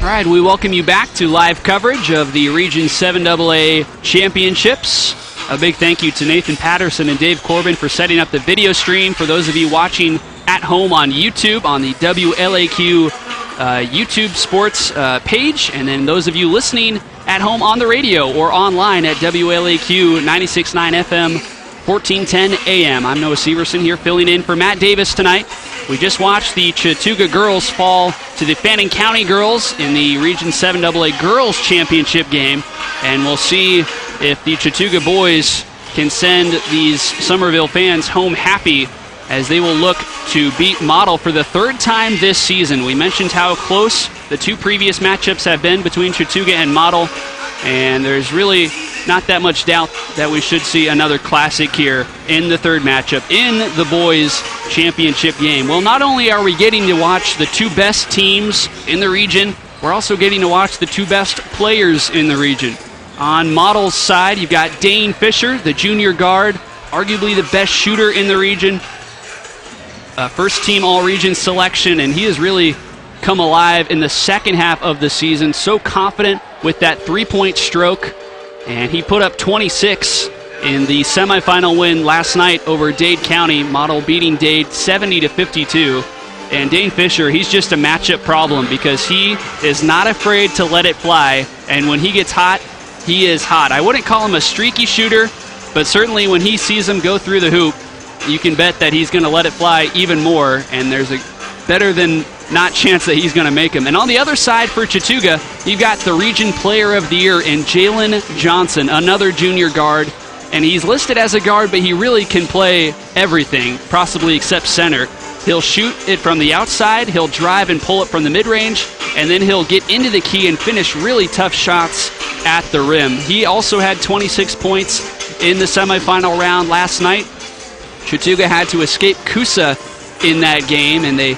All right, we welcome you back to live coverage of the Region 7AA Championships. A big thank you to Nathan Patterson and Dave Corbin for setting up the video stream. For those of you watching at home on YouTube, on the WLAQ YouTube Sports page, and then those of you listening at home on the radio or online at WLAQ 96.9 FM, 1410 AM. I'm Noah Severson here filling in for Matt Davis tonight. We just watched the Chattooga girls fall to the Fannin County girls in the Region 7AA Girls Championship game, and we'll see if the Chattooga boys can send these Somerville fans home happy as they will look to beat Model for the third time this season. We mentioned how close the two previous matchups have been between Chattooga and Model, and there's really not that much doubt that we should see another classic here in the third matchup in the boys' championship game. Well, not only are we getting to watch the two best teams in the region, we're also getting to watch the two best players in the region. On Model's side, you've got Dane Fisher, the junior guard, arguably the best shooter in the region. First-team all-region selection, and he has really come alive in the second half of the season. So confident with that three-point stroke, and he put up 26 in the semifinal win last night over Dade County. Model beating Dade 70-52. And Dane Fisher, he's just a matchup problem because he is not afraid to let it fly, and when he gets hot, he is hot. I wouldn't call him a streaky shooter, but certainly when he sees him go through the hoop, you can bet that he's going to let it fly even more, and there's a better than not chance that he's going to make him. And on the other side for Chattooga, you've got the Region Player of the Year in Jalen Johnson, another junior guard, and he's listed as a guard, but he really can play everything, possibly except center. He'll shoot it from the outside, he'll drive and pull it from the mid-range, and then he'll get into the key and finish really tough shots at the rim. He also had 26 points in the semifinal round last night. Chattooga had to escape Coosa in that game, and they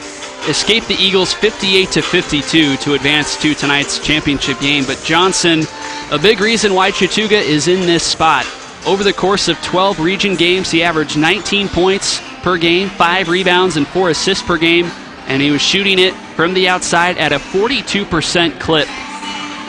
escaped the Eagles 58-52 to advance to tonight's championship game. But Johnson, a big reason why Chattooga is in this spot. Over the course of 12 region games, he averaged 19 points per game, 5 rebounds, and 4 assists per game, and he was shooting it from the outside at a 42% clip.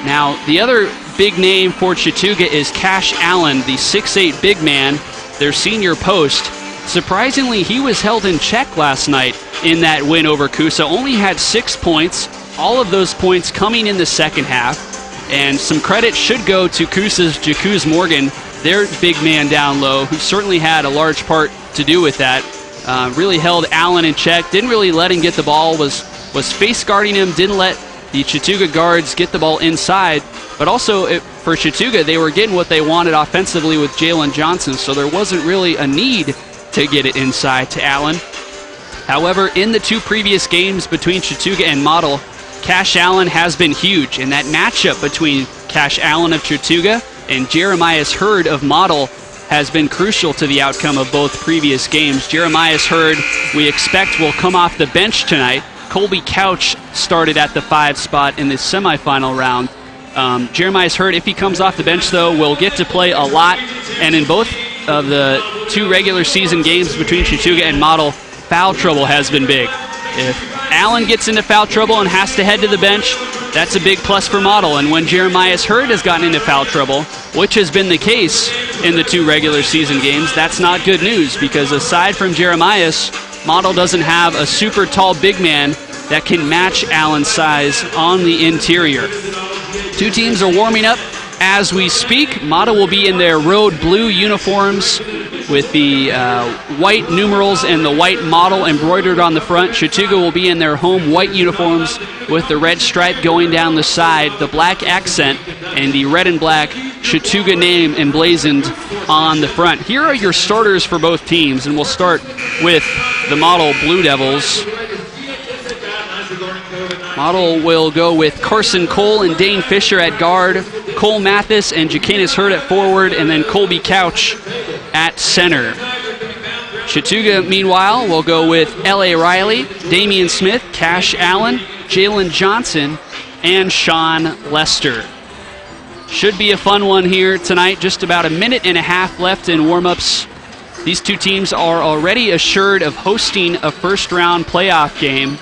Now, the other big name for Chattooga is Cash Allen, the 6'8 big man, their senior post. Surprisingly, he was held in check last night in that win over Coosa. Only had 6 points, all of those points coming in the second half. And some credit should go to Coosa's Jacuz Morgan, their big man down low, who certainly had a large part to do with that. Really held Allen in check, didn't really let him get the ball, was face guarding him, didn't let the Chattooga guards get the ball inside. But also for Chattooga, they were getting what they wanted offensively with Jalen Johnson, so there wasn't really a need to get it inside to Allen. However, in the 2 previous games between Chattooga and Model, Cash Allen has been huge, and that matchup between Cash Allen of Chattooga and Jeremiah's Hurd of Model has been crucial to the outcome of both previous games. Jeremiah's Hurd, we expect, will come off the bench tonight. Colby Couch started at the 5 spot in the semifinal round. Jeremiah's Hurd, if he comes off the bench, though, will get to play a lot, and in both of the 2 regular season games between Chattooga and Model, foul trouble has been big. If Allen gets into foul trouble and has to head to the bench, that's a big plus for Model. And when Jeremiah's Hurd has gotten into foul trouble, which has been the case in the 2 regular season games, that's not good news, because aside from Jeremiah's, Model doesn't have a super tall big man that can match Allen's size on the interior. 2 teams are warming up as we speak. Model will be in their road blue uniforms with the white numerals and the white Model embroidered on the front. Chattooga will be in their home white uniforms with the red stripe going down the side, the black accent, and the red and black Chattooga name emblazoned on the front. Here are your starters for both teams, and we'll start with the Model Blue Devils. Model will go with Carson Cole and Dane Fisher at guard, Cole Mathis and Ja'Canis Hurd at forward, and then Colby Couch at center. Chattooga, meanwhile, will go with L.A. Riley, Damian Smith, Cash Allen, Jalen Johnson, and Sean Lester. Should be a fun one here tonight. Just about a minute and a half left in warm-ups. These 2 teams are already assured of hosting a first-round playoff game.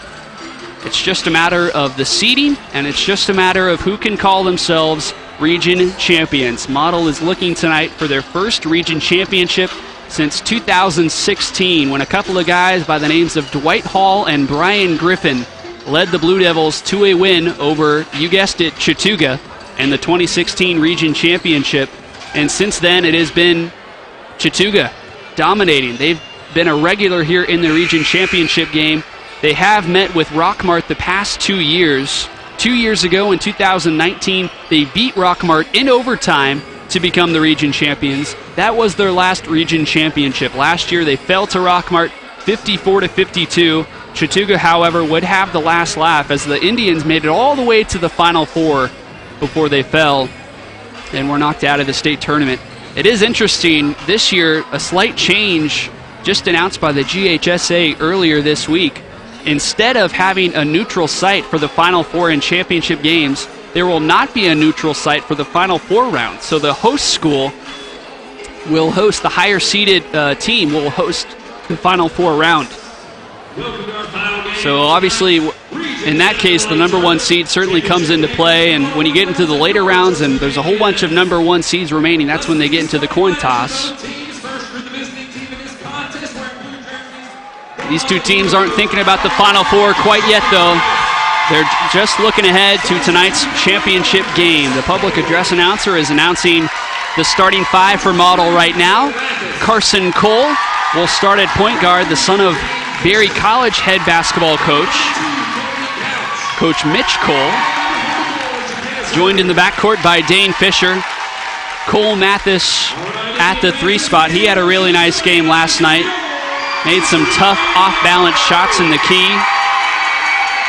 It's just a matter of the seeding, and it's just a matter of who can call themselves region champions. Model is looking tonight for their first region championship since 2016, when a couple of guys by the names of Dwight Hall and Brian Griffin led the Blue Devils to a win over, you guessed it, Chattooga in the 2016 region championship. And since then, it has been Chattooga dominating. They've been a regular here in the region championship game. They have met with Rockmart the past 2 years. 2 years ago in 2019, they beat Rockmart in overtime to become the region champions. That was their last region championship. Last year, they fell to Rockmart 54-52. Chattooga, however, would have the last laugh as the Indians made it all the way to the Final Four before they fell and were knocked out of the state tournament. It is interesting, this year, a slight change just announced by the GHSA earlier this week. Instead of having a neutral site for the Final Four in championship games, there will not be a neutral site for the Final Four round. So the host school will host, the higher seeded team will host the Final Four round. So obviously, in that case, the number 1 seed certainly comes into play. And when you get into the later rounds and there's a whole bunch of number 1 seeds remaining, that's when they get into the coin toss. These 2 teams aren't thinking about the Final Four quite yet, though. They're just looking ahead to tonight's championship game. The public address announcer is announcing the starting 5 for Model right now. Carson Cole will start at point guard, the son of Berry College head basketball coach, Coach Mitch Cole. Joined in the backcourt by Dane Fisher. Cole Mathis at the 3 spot. He had a really nice game last night. Made some tough off-balance shots in the key.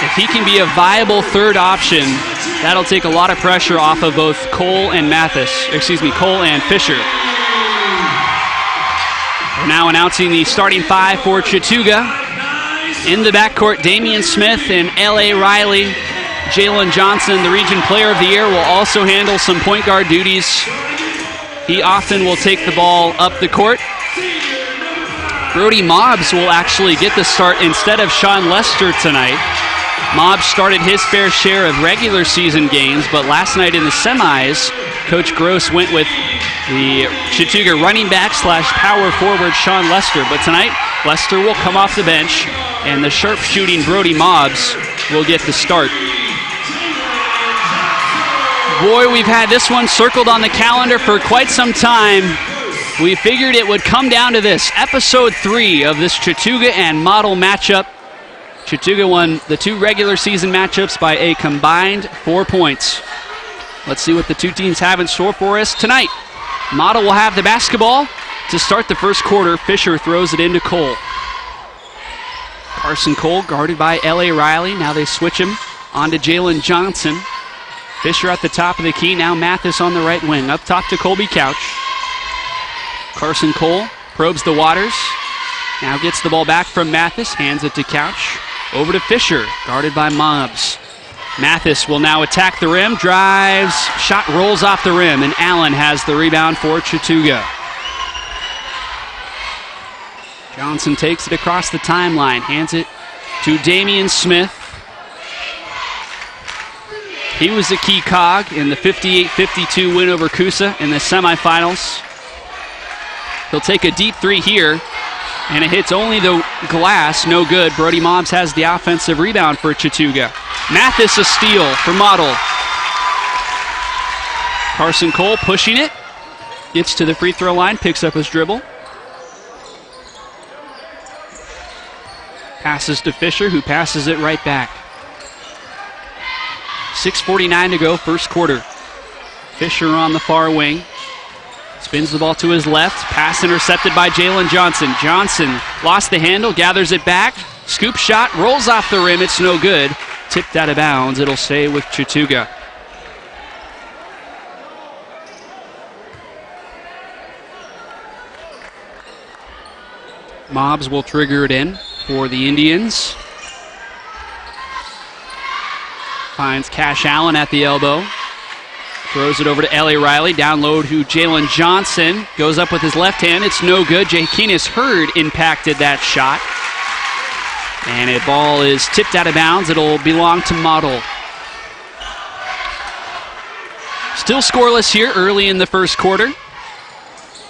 If he can be a viable 3rd option, that'll take a lot of pressure off of both Cole and Cole and Fisher. We're now announcing the starting 5 for Chattooga. In the backcourt, Damian Smith and L.A. Riley. Jalen Johnson, the region player of the year, will also handle some point guard duties. He often will take the ball up the court. Brody Mobbs will actually get the start instead of Sean Lester tonight. Mobbs started his fair share of regular season games, but last night in the semis, Coach Gross went with the Chattooga running back / power forward Sean Lester. But tonight, Lester will come off the bench, and the sharpshooting Brody Mobbs will get the start. Boy, we've had this one circled on the calendar for quite some time. We figured it would come down to this. Episode 3 of this Chattooga and Model matchup. Chattooga won the 2 regular season matchups by a combined 4 points. Let's see what the two teams have in store for us tonight. Model will have the basketball to start the first quarter. Fisher throws it into Cole. Carson Cole guarded by L.A. Riley. Now they switch him onto Jalen Johnson. Fisher at the top of the key. Now Mathis on the right wing. Up top to Colby Couch. Carson Cole probes the waters. Now gets the ball back from Mathis. Hands it to Couch. Over to Fisher, guarded by Mobbs. Mathis will now attack the rim. Drives. Shot rolls off the rim. And Allen has the rebound for Chattooga. Johnson takes it across the timeline. Hands it to Damian Smith. He was a key cog in the 58-52 win over Coosa in the semifinals. He'll take a deep 3 here, and it hits only the glass. No good. Brody Mobbs has the offensive rebound for Chattooga. Mathis a steal for Model. Carson Cole pushing it. Gets to the free throw line, picks up his dribble. Passes to Fisher, who passes it right back. 6:49 to go, first quarter. Fisher on the far wing. Spins the ball to his left. Pass intercepted by Jalen Johnson. Johnson lost the handle, gathers it back. Scoop shot, rolls off the rim. It's no good. Tipped out of bounds. It'll stay with Chattooga. Mobbs will trigger it in for the Indians. Finds Cash Allen at the elbow. Throws it over to L.A. Riley. Down low to Jalen Johnson. Goes up with his left hand. It's no good. Jakenis Hurd impacted that shot. And the ball is tipped out of bounds. It'll belong to Model. Still scoreless here early in the first quarter.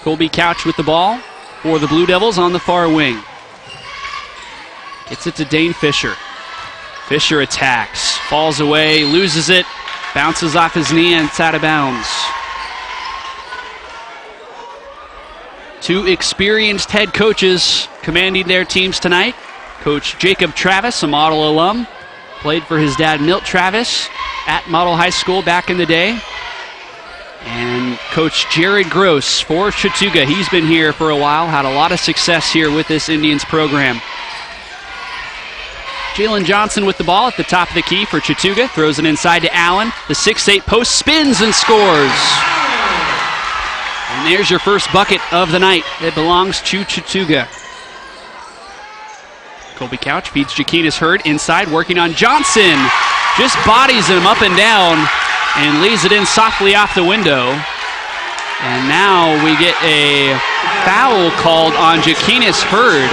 Colby Couch with the ball for the Blue Devils on the far wing. Gets it to Dane Fisher. Fisher attacks, falls away, loses it, bounces off his knee, and it's out of bounds. 2 experienced head coaches commanding their teams tonight. Coach Jacob Travis, a Model alum, played for his dad Milt Travis at Model High School back in the day. And Coach Jared Gross for Chattooga. He's been here for a while, had a lot of success here with this Indians program. Jalen Johnson with the ball at the top of the key for Chattooga. Throws it inside to Allen. The 6'8 post spins and scores. And there's your first bucket of the night. It belongs to Chattooga. Colby Couch feeds Jakenis Hurd inside, working on Johnson. Just bodies him up and down and leaves it in softly off the window. And now we get a foul called on Jakenis Hurd.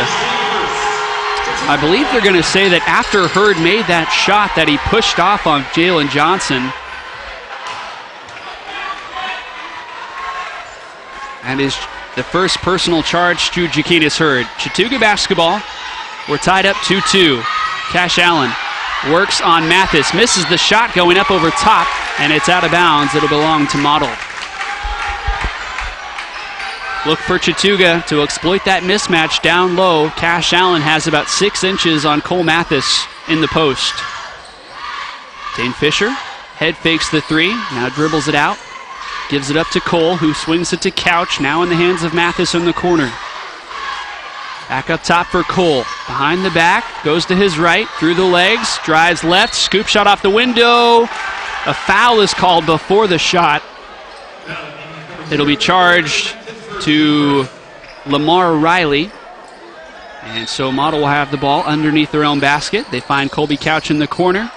I believe they're going to say that after Hurd made that shot that he pushed off on Jalen Johnson. That is the first personal charge to Jakenis Hurd. Chattooga basketball. We're tied up 2-2. Cash Allen works on Mathis. Misses the shot going up over top, and it's out of bounds. It'll belong to Model. Look for Chattooga to exploit that mismatch down low. Cash Allen has about 6 inches on Cole Mathis in the post. Dane Fisher head fakes the 3, now dribbles it out. Gives it up to Cole, who swings it to Couch, now in the hands of Mathis in the corner. Back up top for Cole. Behind the back, goes to his right, through the legs, drives left, scoop shot off the window. A foul is called before the shot. It'll be charged to Lamar Riley. And so Model will have the ball underneath their own basket. They find Colby Couch in the corner.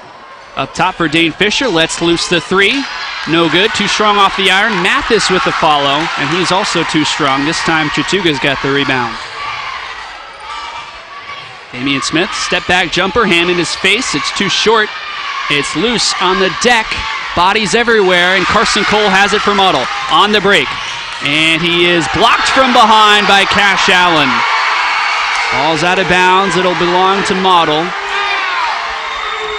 Up top for Dane Fisher. Lets loose the 3. No good. Too strong off the iron. Mathis with the follow, and he's also too strong. This time, Chatuga's got the rebound. Damian Smith, step back jumper, hand in his face. It's too short. It's loose on the deck. Bodies everywhere, and Carson Cole has it for Model on the break. And he is blocked from behind by Cash Allen. Ball's out of bounds. It'll belong to Model.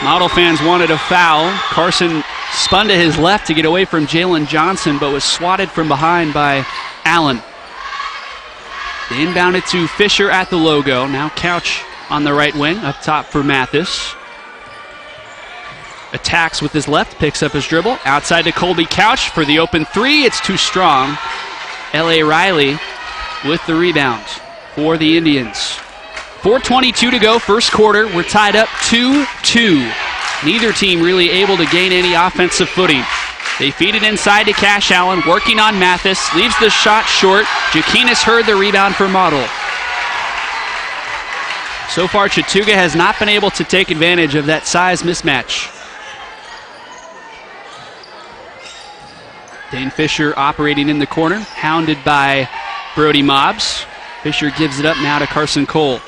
Model fans wanted a foul. Carson spun to his left to get away from Jalen Johnson, but was swatted from behind by Allen. They inbounded to Fisher at the logo. Now Couch on the right wing, up top for Mathis. Attacks with his left, picks up his dribble. Outside to Colby Couch for the open three. It's too strong. L.A. Riley with the rebound for the Indians. 4:22 to go, first quarter. We're tied up 2-2. Neither team really able to gain any offensive footing. They feed it inside to Cash Allen, working on Mathis. Leaves the shot short. Jaquinas Hurd the rebound for Model. So far, Chattooga has not been able to take advantage of that size mismatch. Dane Fisher operating in the corner, hounded by Brody Mobbs. Fisher gives it up now to Carson Cole.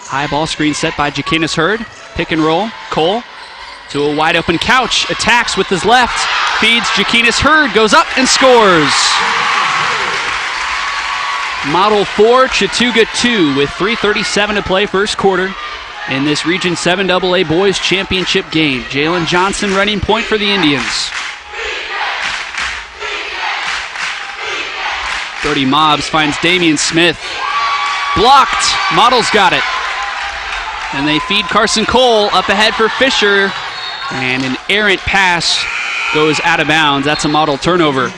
High ball screen set by Jaquinas Hurd. Pick and roll. Cole to a wide open Couch. Attacks with his left. Feeds Jaquinas Hurd. Goes up and scores. Model 4, Chattooga 2 with 3:37 to play first quarter in this Region 7 AA Boys Championship game. Jalen Johnson running point for the Indians. Brody Mobbs finds Damian Smith. Blocked. Model's got it. And they feed Carson Cole up ahead for Fisher. And an errant pass goes out of bounds. That's a Model turnover.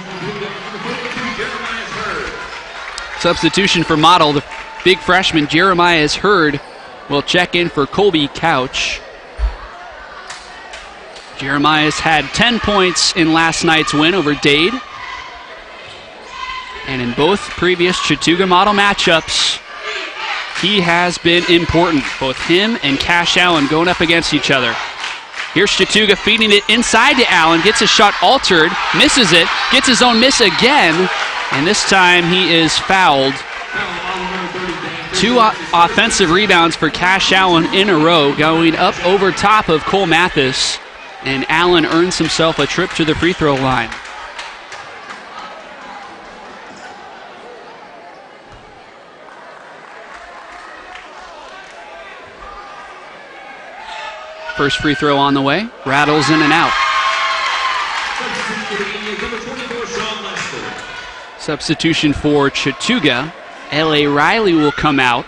Substitution for Model. The big freshman Jeremiah Hurd will check in for Colby Couch. Jeremiah's had 10 points in last night's win over Dade. And in both previous Chattooga Model matchups, he has been important. Both him and Cash Allen going up against each other. Here's Chattooga feeding it inside to Allen. Gets his shot altered. Misses it. Gets his own miss again. And this time he is fouled. 2 offensive rebounds for Cash Allen in a row, going up over top of Cole Mathis. And Allen earns himself a trip to the free throw line. First free throw on the way. Rattles in and out. Substitution for Chattooga. L.A. Riley will come out.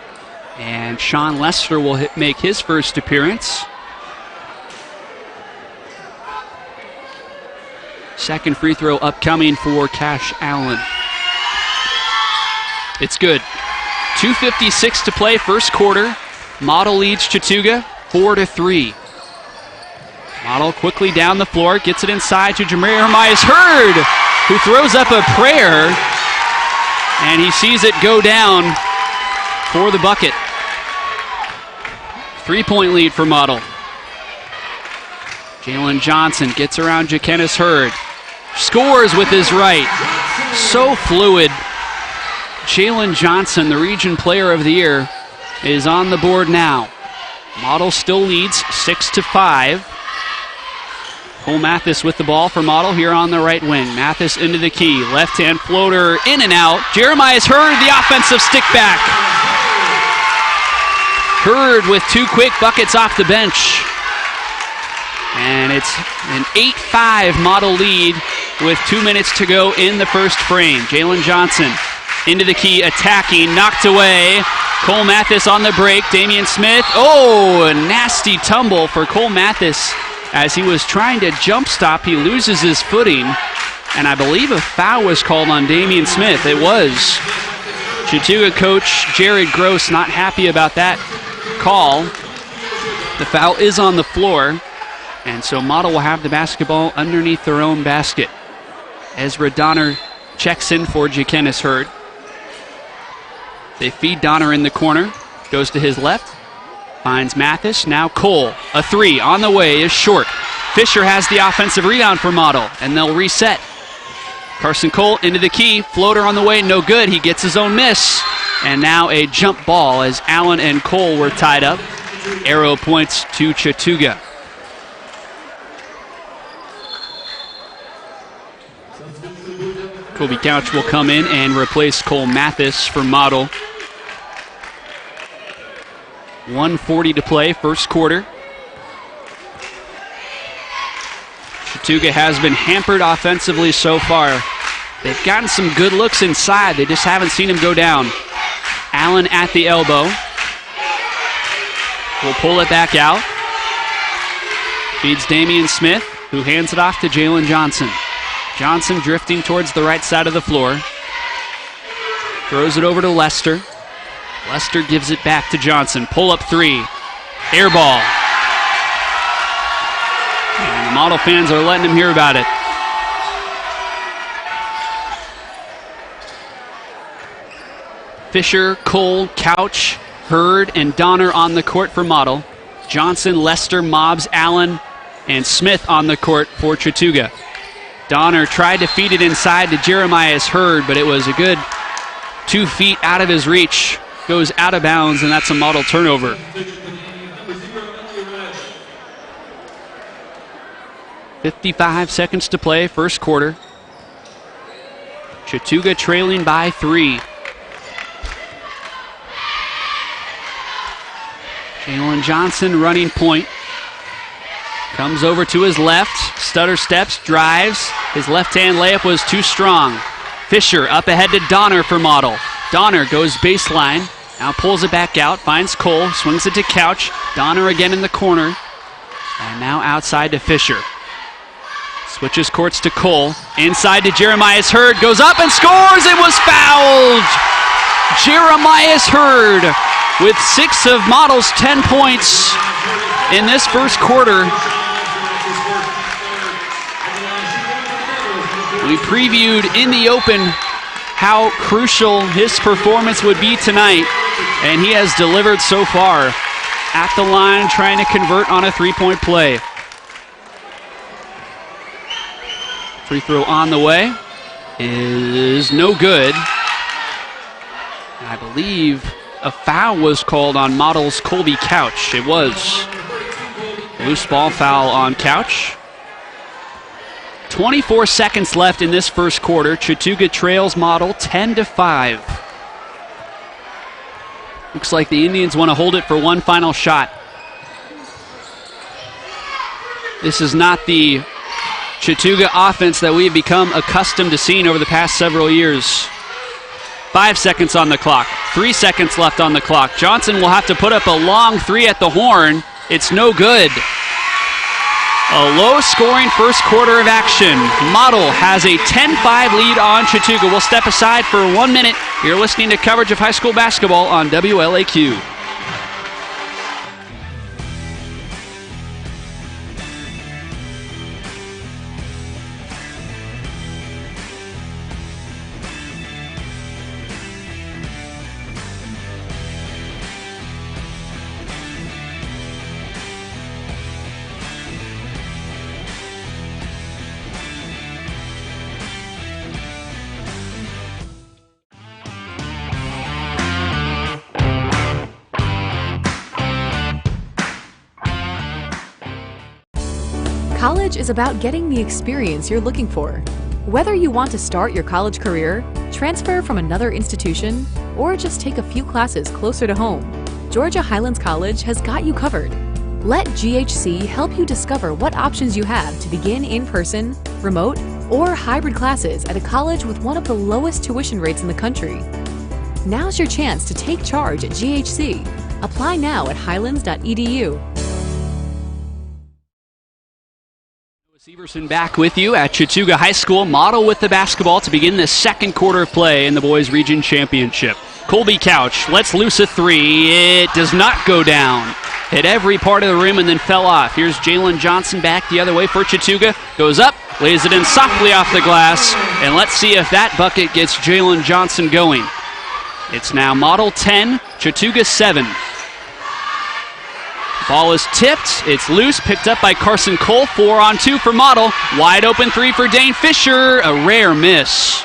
And Sean Lester will make his first appearance. Second free throw upcoming for Cash Allen. It's good. 2:56 to play first quarter. Model leads Chattooga 4-3. Model quickly down the floor, gets it inside to Jeremiah Hurd, who throws up a prayer, and he sees it go down for the bucket. 3-point lead for Model. Jalen Johnson gets around Jaquinas Hurd, scores with his right. So fluid. Jalen Johnson, the Region Player of the Year, is on the board now. Model still leads 6-5. Cole Mathis with the ball for Model here on the right wing. Mathis into the key. Left-hand floater in and out. Jeremiah Hurd, the offensive stick back. Hurd with 2 quick buckets off the bench. And it's an 8-5 Model lead with 2 minutes to go in the first frame. Jalen Johnson into the key, attacking, knocked away. Cole Mathis on the break. Damian Smith. Oh, a nasty tumble for Cole Mathis. As he was trying to jump stop, he loses his footing. And I believe a foul was called on Damian Smith. It was. Chattooga coach Jared Gross not happy about that call. The foul is on the floor. And so Model will have the basketball underneath their own basket. Ezra Donner checks in for Jaquinas Hurd. They feed Donner in the corner. Goes to his left. Finds Mathis. Now Cole. A 3 on the way is short. Fisher has the offensive rebound for Model, and they'll reset. Carson Cole into the key, floater on the way, no good. He gets his own miss. And now a jump ball as Allen and Cole were tied up. Arrow points to Chattooga. Colby Couch will come in and replace Cole Mathis for Model. 1:40 to play, first quarter. Chattooga has been hampered offensively so far. They've gotten some good looks inside. They just haven't seen him go down. Allen at the elbow. Will pull it back out. Feeds Damian Smith, who hands it off to Jalen Johnson. Johnson drifting towards the right side of the floor. Throws it over to Lester. Lester gives it back to Johnson. Pull up three. Air ball. And the Model fans are letting him hear about it. Fisher, Cole, Couch, Hurd, and Donner on the court for Model. Johnson, Lester, Mobbs, Allen, and Smith on the court for Chattooga. Donner tried to feed it inside to Jeremiah's Hurd, but it was a good 2 feet out of his reach. Goes out of bounds, and that's a Model turnover. .55 seconds to play, first quarter. Chattooga trailing by 3. Jalen Johnson running point. Comes over to his left. Stutter steps, drives. His left-hand layup was too strong. Fisher up ahead to Donner for Model. Donner goes baseline. Now pulls it back out. Finds Cole. Swings it to Couch. Donner again in the corner. And now outside to Fisher. Switches courts to Cole. Inside to Jeremiah's Hurd. Goes up and scores. It was fouled. Jeremiah's Hurd with 6 of Model's 10 points in this first quarter. We previewed in the open how crucial his performance would be tonight, and he has delivered so far. At the line, trying to convert on a three-point play. Free throw on the way is no good. I believe a foul was called on Model's Colby Couch. It was. Loose ball foul on Couch. 24 seconds left in this first quarter. Chattooga trails Model 10-5. Looks like the Indians want to hold it for one final shot. This is not the Chattooga offense that we've become accustomed to seeing over the past several years. 5 seconds on the clock. 3 seconds left on the clock. Johnson will have to put up a long three at the horn. It's no good. A low-scoring first quarter of action. Model has a 10-5 lead on Chattooga. We'll step aside for 1 minute. You're listening to coverage of high school basketball on WLAQ. College is about getting the experience you're looking for. Whether you want to start your college career, transfer from another institution, or just take a few classes closer to home, Georgia Highlands College has got you covered. Let GHC help you discover what options you have to begin in-person, remote, or hybrid classes at a college with one of the lowest tuition rates in the country. Now's your chance to take charge at GHC. Apply now at highlands.edu. Severson back with you at Chattooga High School. Model with the basketball to begin the second quarter of play in the Boys Region Championship. Colby Couch lets loose a three. It does not go down. Hit every part of the rim and then fell off. Here's Jalen Johnson back the other way for Chattooga. Goes up, lays it in softly off the glass, and let's see if that bucket gets Jalen Johnson going. It's now Model 10, Chattooga 7. Ball is tipped. It's loose, picked up by Carson Cole. 4-on-2 for Model. Wide open 3 for Dane Fisher. A rare miss.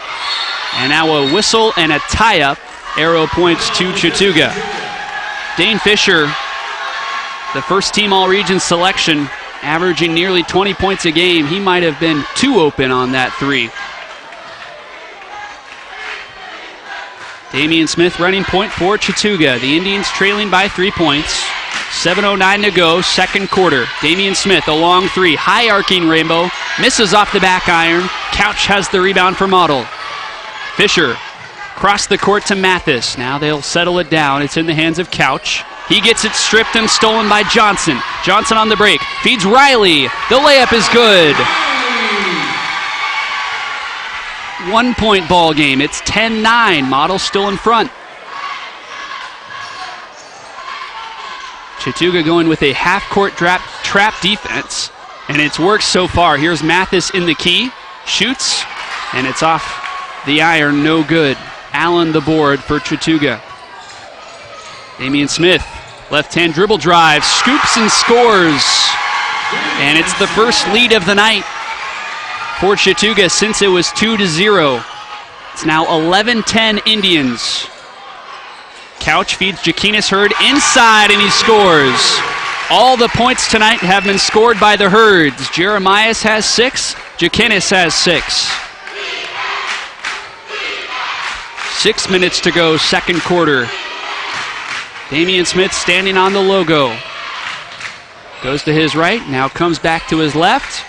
And now a whistle and a tie-up. Arrow points to Chattooga. Dane Fisher, the first team All-Region selection, averaging nearly 20 points a game. He might have been too open on that 3. Damian Smith running point for Chattooga. The Indians trailing by 3 points. 7:09 to go, second quarter. Damian Smith, a long 3, high arcing rainbow, misses off the back iron. Couch has the rebound for Model. Fisher, cross the court to Mathis. Now they'll settle it down. It's in the hands of Couch. He gets it stripped and stolen by Johnson. Johnson on the break, feeds Riley. The layup is good. 1-point ball game. It's 10-9. Model still in front. Chattooga going with a half-court trap defense, and it's worked so far. Here's Mathis in the key, shoots, and it's off the iron, no good. Allen the board for Chattooga. Damian Smith, left-hand dribble drive, scoops and scores. And it's the first lead of the night for Chattooga since it was 2-0. It's now 11-10 Indians. Couch feeds Jaquinas Hurd inside, and he scores. All the points tonight have been scored by the Hurds. Jeremias has 6, Jaquinas has 6. 6 minutes to go, second quarter. Damian Smith standing on the logo. Goes to his right, now comes back to his left.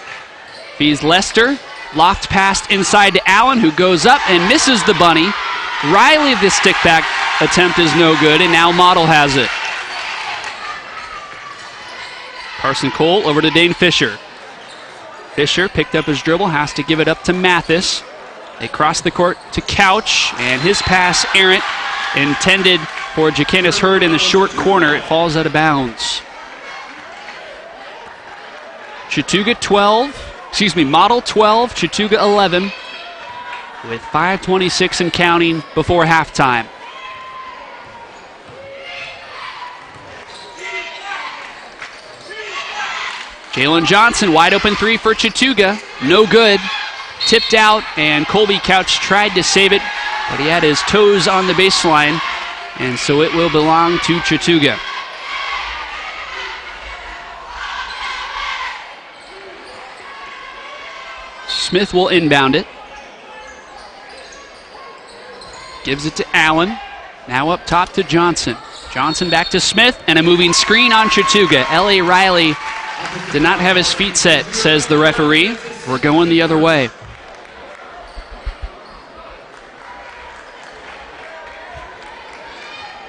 Feeds Lester. Loft pass inside to Allen, who goes up and misses the bunny. Riley, the stick back attempt is no good, and now Model has it. Carson Cole over to Dane Fisher. Fisher picked up his dribble, has to give it up to Mathis. They cross the court to Couch, and his pass errant, intended for Jaquinas Hurd in the short corner. It falls out of bounds. Model 12, Chattooga 11, with 5:26 and counting before halftime. Jalen Johnson, wide open 3 for Chattooga, no good. Tipped out, and Colby Couch tried to save it, but he had his toes on the baseline, and so it will belong to Chattooga. Smith will inbound it. Gives it to Allen. Now up top to Johnson. Johnson back to Smith, and a moving screen on Chattooga. L.A. Riley did not have his feet set, says the referee. We're going the other way.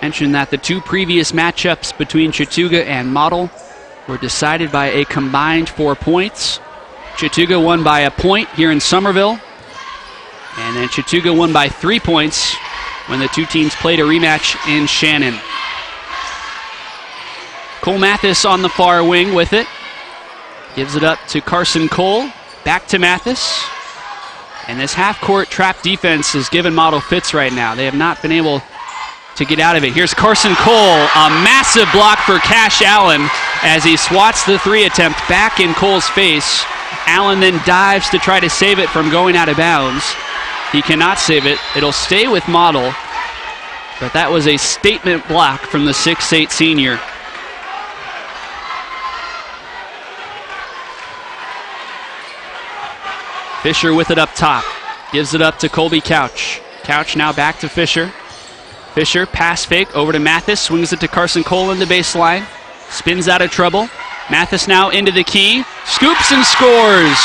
Mentioned that the 2 previous matchups between Chattooga and Model were decided by a combined 4 points. Chattooga won by a point here in Somerville, and then Chattooga won by 3 points when the 2 teams played a rematch in Shannon. Cole Mathis on the far wing with it. Gives it up to Carson Cole. Back to Mathis. And this half-court trap defense has given Model fits right now. They have not been able to get out of it. Here's Carson Cole, a massive block for Cash Allen as he swats the 3 attempt back in Cole's face. Allen then dives to try to save it from going out of bounds. He cannot save it. It'll stay with Model, but that was a statement block from the 6'8 senior. Fisher with it up top. Gives it up to Colby Couch. Couch now back to Fisher. Fisher, pass fake over to Mathis. Swings it to Carson Cole in the baseline. Spins out of trouble. Mathis now into the key. Scoops and scores.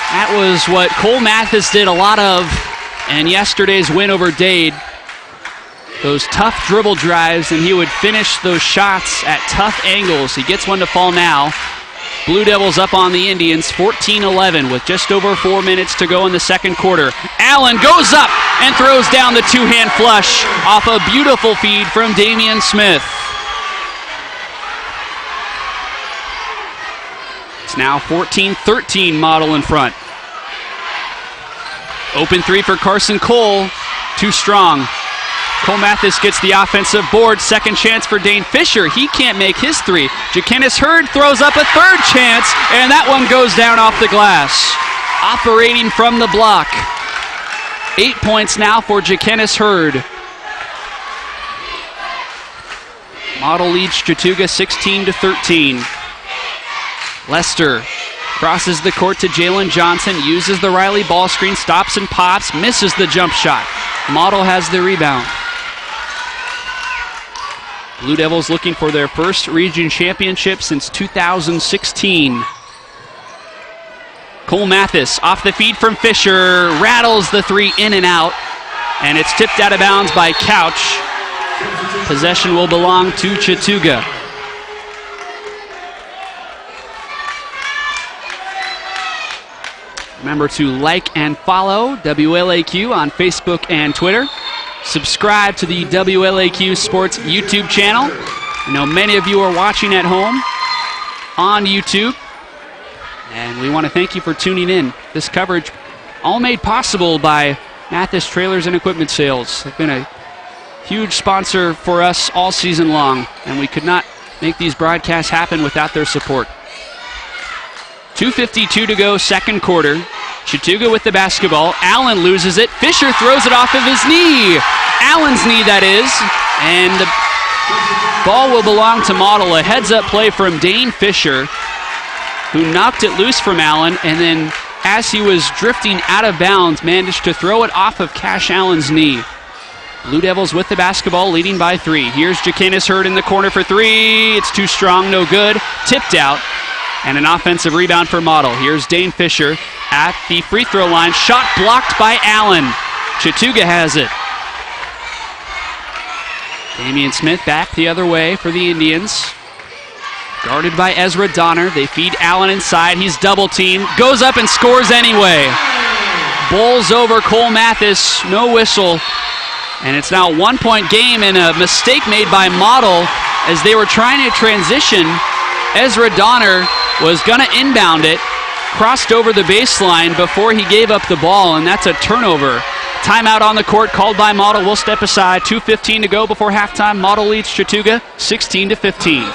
That was what Cole Mathis did a lot of in yesterday's win over Dade. Those tough dribble drives, and he would finish those shots at tough angles. He gets one to fall now. Blue Devils up on the Indians, 14-11 with just over 4 minutes to go in the second quarter. Allen goes up and throws down the 2-hand flush off a beautiful feed from Damian Smith. It's now 14-13 Model in front. Open 3 for Carson Cole, too strong. Cole Mathis gets the offensive board. Second chance for Dane Fisher. He can't make his three. Ja'Kennis Hurd throws up a third chance, and that one goes down off the glass. Operating from the block. 8 points now for Ja'Kennis Hurd. Model leads Chattooga 16-13. Lester crosses the court to Jalen Johnson, uses the Riley ball screen, stops and pops, misses the jump shot. Model has the rebound. Blue Devils looking for their first region championship since 2016. Cole Mathis off the feed from Fisher, rattles the three in and out, and it's tipped out of bounds by Couch. Possession will belong to Chatuga. Remember to like and follow WLAQ on Facebook and Twitter. Subscribe to the WLAQ Sports YouTube channel. I know many of you are watching at home on YouTube, and we want to thank you for tuning in. This coverage all made possible by Mathis Trailers and Equipment Sales. They've been a huge sponsor for us all season long, and we could not make these broadcasts happen without their support. 2:52 to go, second quarter. Chattooga with the basketball. Allen loses it. Fisher throws it off of his knee. Allen's knee, that is. And the ball will belong to Model. A heads-up play from Dane Fisher, who knocked it loose from Allen, and then as he was drifting out of bounds, managed to throw it off of Cash Allen's knee. Blue Devils with the basketball, leading by 3. Here's Ja'Kennis Hurd in the corner for 3. It's too strong, no good. Tipped out. And an offensive rebound for Model. Here's Dane Fisher at the free throw line. Shot blocked by Allen. Chattooga has it. Damian Smith back the other way for the Indians. Guarded by Ezra Donner. They feed Allen inside. He's double teamed. Goes up and scores anyway. Bowls over Cole Mathis. No whistle. And it's now a 1-point game, and a mistake made by Model as they were trying to transition. Ezra Donner was going to inbound it, crossed over the baseline before he gave up the ball, and that's a turnover. Timeout on the court called by Model. We'll step aside. 2:15 to go before halftime. Model leads Chattooga 16-15.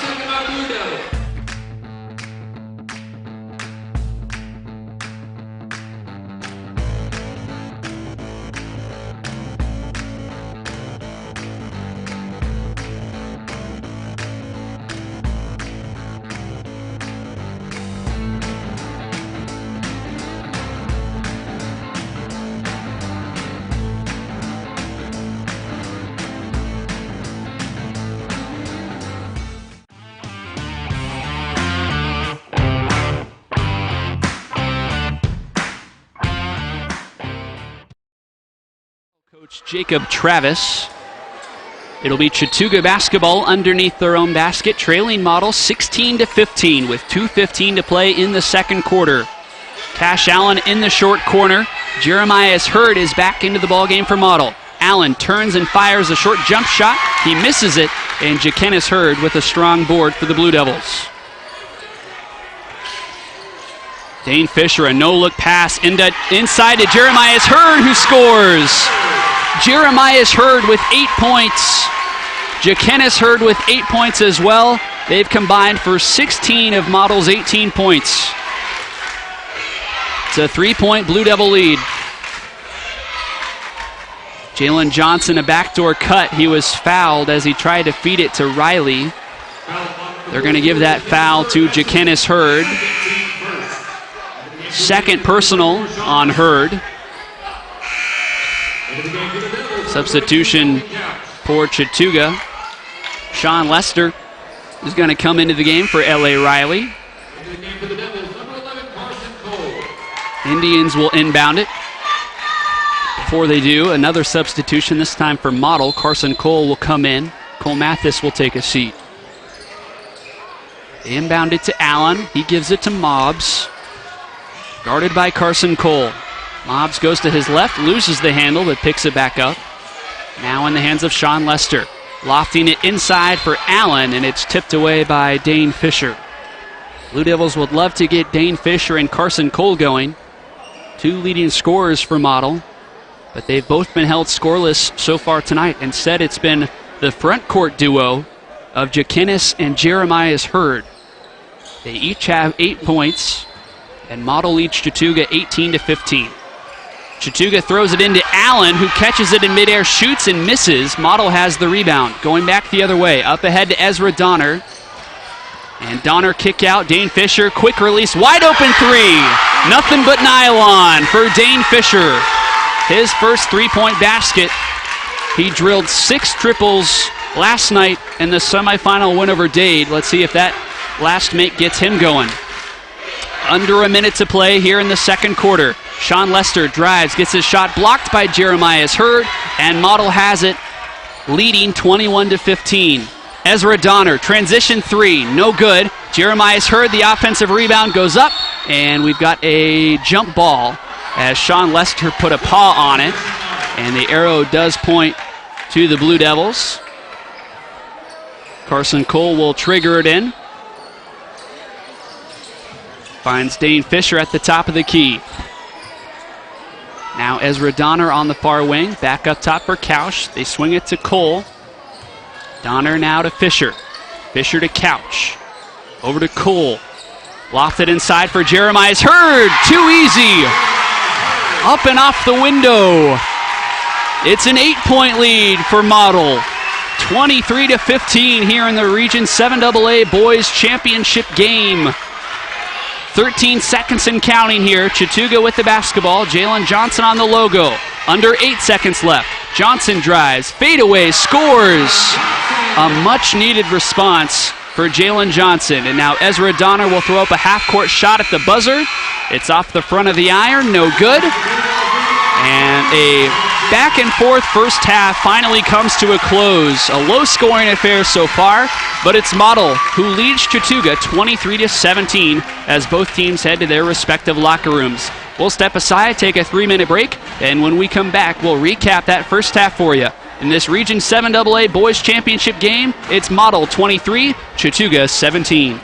Coach Jacob Travis. It'll be Chattooga basketball underneath their own basket, trailing Model 16-15 with 2:15 to play in the second quarter. Cash Allen in the short corner. Jeremiah Hurd is back into the ballgame for Model. Allen turns and fires a short jump shot. He misses it, and Ja'Kennis Hurd with a strong board for the Blue Devils. Dane Fisher, a no-look pass inside to Jeremiah Hurd, who scores. Jeremiah Hurd with 8 points. Ja'Kennis Hurd with 8 points as well. They've combined for 16 of Model's 18 points. It's a 3-point Blue Devil lead. Jalen Johnson, a backdoor cut. He was fouled as he tried to feed it to Riley. They're going to give that foul to Ja'Kennis Hurd. Second personal on Hurd. Substitution for Chattooga. Sean Lester is going to come into the game for L.A. Riley. Indians will inbound it. Before they do, another substitution, this time for Model. Carson Cole will come in. Cole Mathis will take a seat. They inbound it to Allen. He gives it to Mobbs. Guarded by Carson Cole. Mobbs goes to his left, loses the handle, but picks it back up. Now in the hands of Sean Lester. Lofting it inside for Allen, and it's tipped away by Dane Fisher. Blue Devils would love to get Dane Fisher and Carson Cole going. Two leading scorers for Model. but they've both been held scoreless so far tonight. Instead, it's been the front court duo of Jakinis and Jeremiah's Hurd. They each have 8 points, and Model leads Chattooga 18-15. Chatuga throws it into Allen, who catches it in midair, shoots and misses. Model has the rebound. Going back the other way, up ahead to Ezra Donner. And Donner kick out, Dane Fisher, quick release, wide open three. Nothing but nylon for Dane Fisher. His first three-point basket. He drilled 6 triples last night in the semifinal win over Dade. Let's see if that last make gets him going. Under a minute to play here in the second quarter. Sean Lester drives, gets his shot blocked by Jeremiah's Hurd, and Model has it, leading 21-15. Ezra Donner, transition three, no good. Jeremiah's Hurd, the offensive rebound goes up, and we've got a jump ball as Sean Lester put a paw on it, and the arrow does point to the Blue Devils. Carson Cole will trigger it in. Finds Dane Fisher at the top of the key. Now Ezra Donner on the far wing. Back up top for Couch. They swing it to Cole. Donner now to Fisher. Fisher to Couch. Over to Cole. Lofted inside for Jeremiah's Hurd. Too easy. Up and off the window. It's an 8-point lead for Model. 23-15 here in the Region 7AA Boys Championship game. 13 seconds and counting here. Chattooga with the basketball. Jalen Johnson on the logo. Under 8 seconds left. Johnson drives. Fadeaway. Scores. A much-needed response for Jalen Johnson. And now Ezra Donner will throw up a half-court shot at the buzzer. It's off the front of the iron. No good. And a back-and-forth first half finally comes to a close. A low-scoring affair so far, but it's Model who leads Chattooga 23-17 as both teams head to their respective locker rooms. We'll step aside, take a 3-minute break, and when we come back, we'll recap that first half for you. In this Region 7AA Boys Championship game, it's Model 23, Chattooga 17.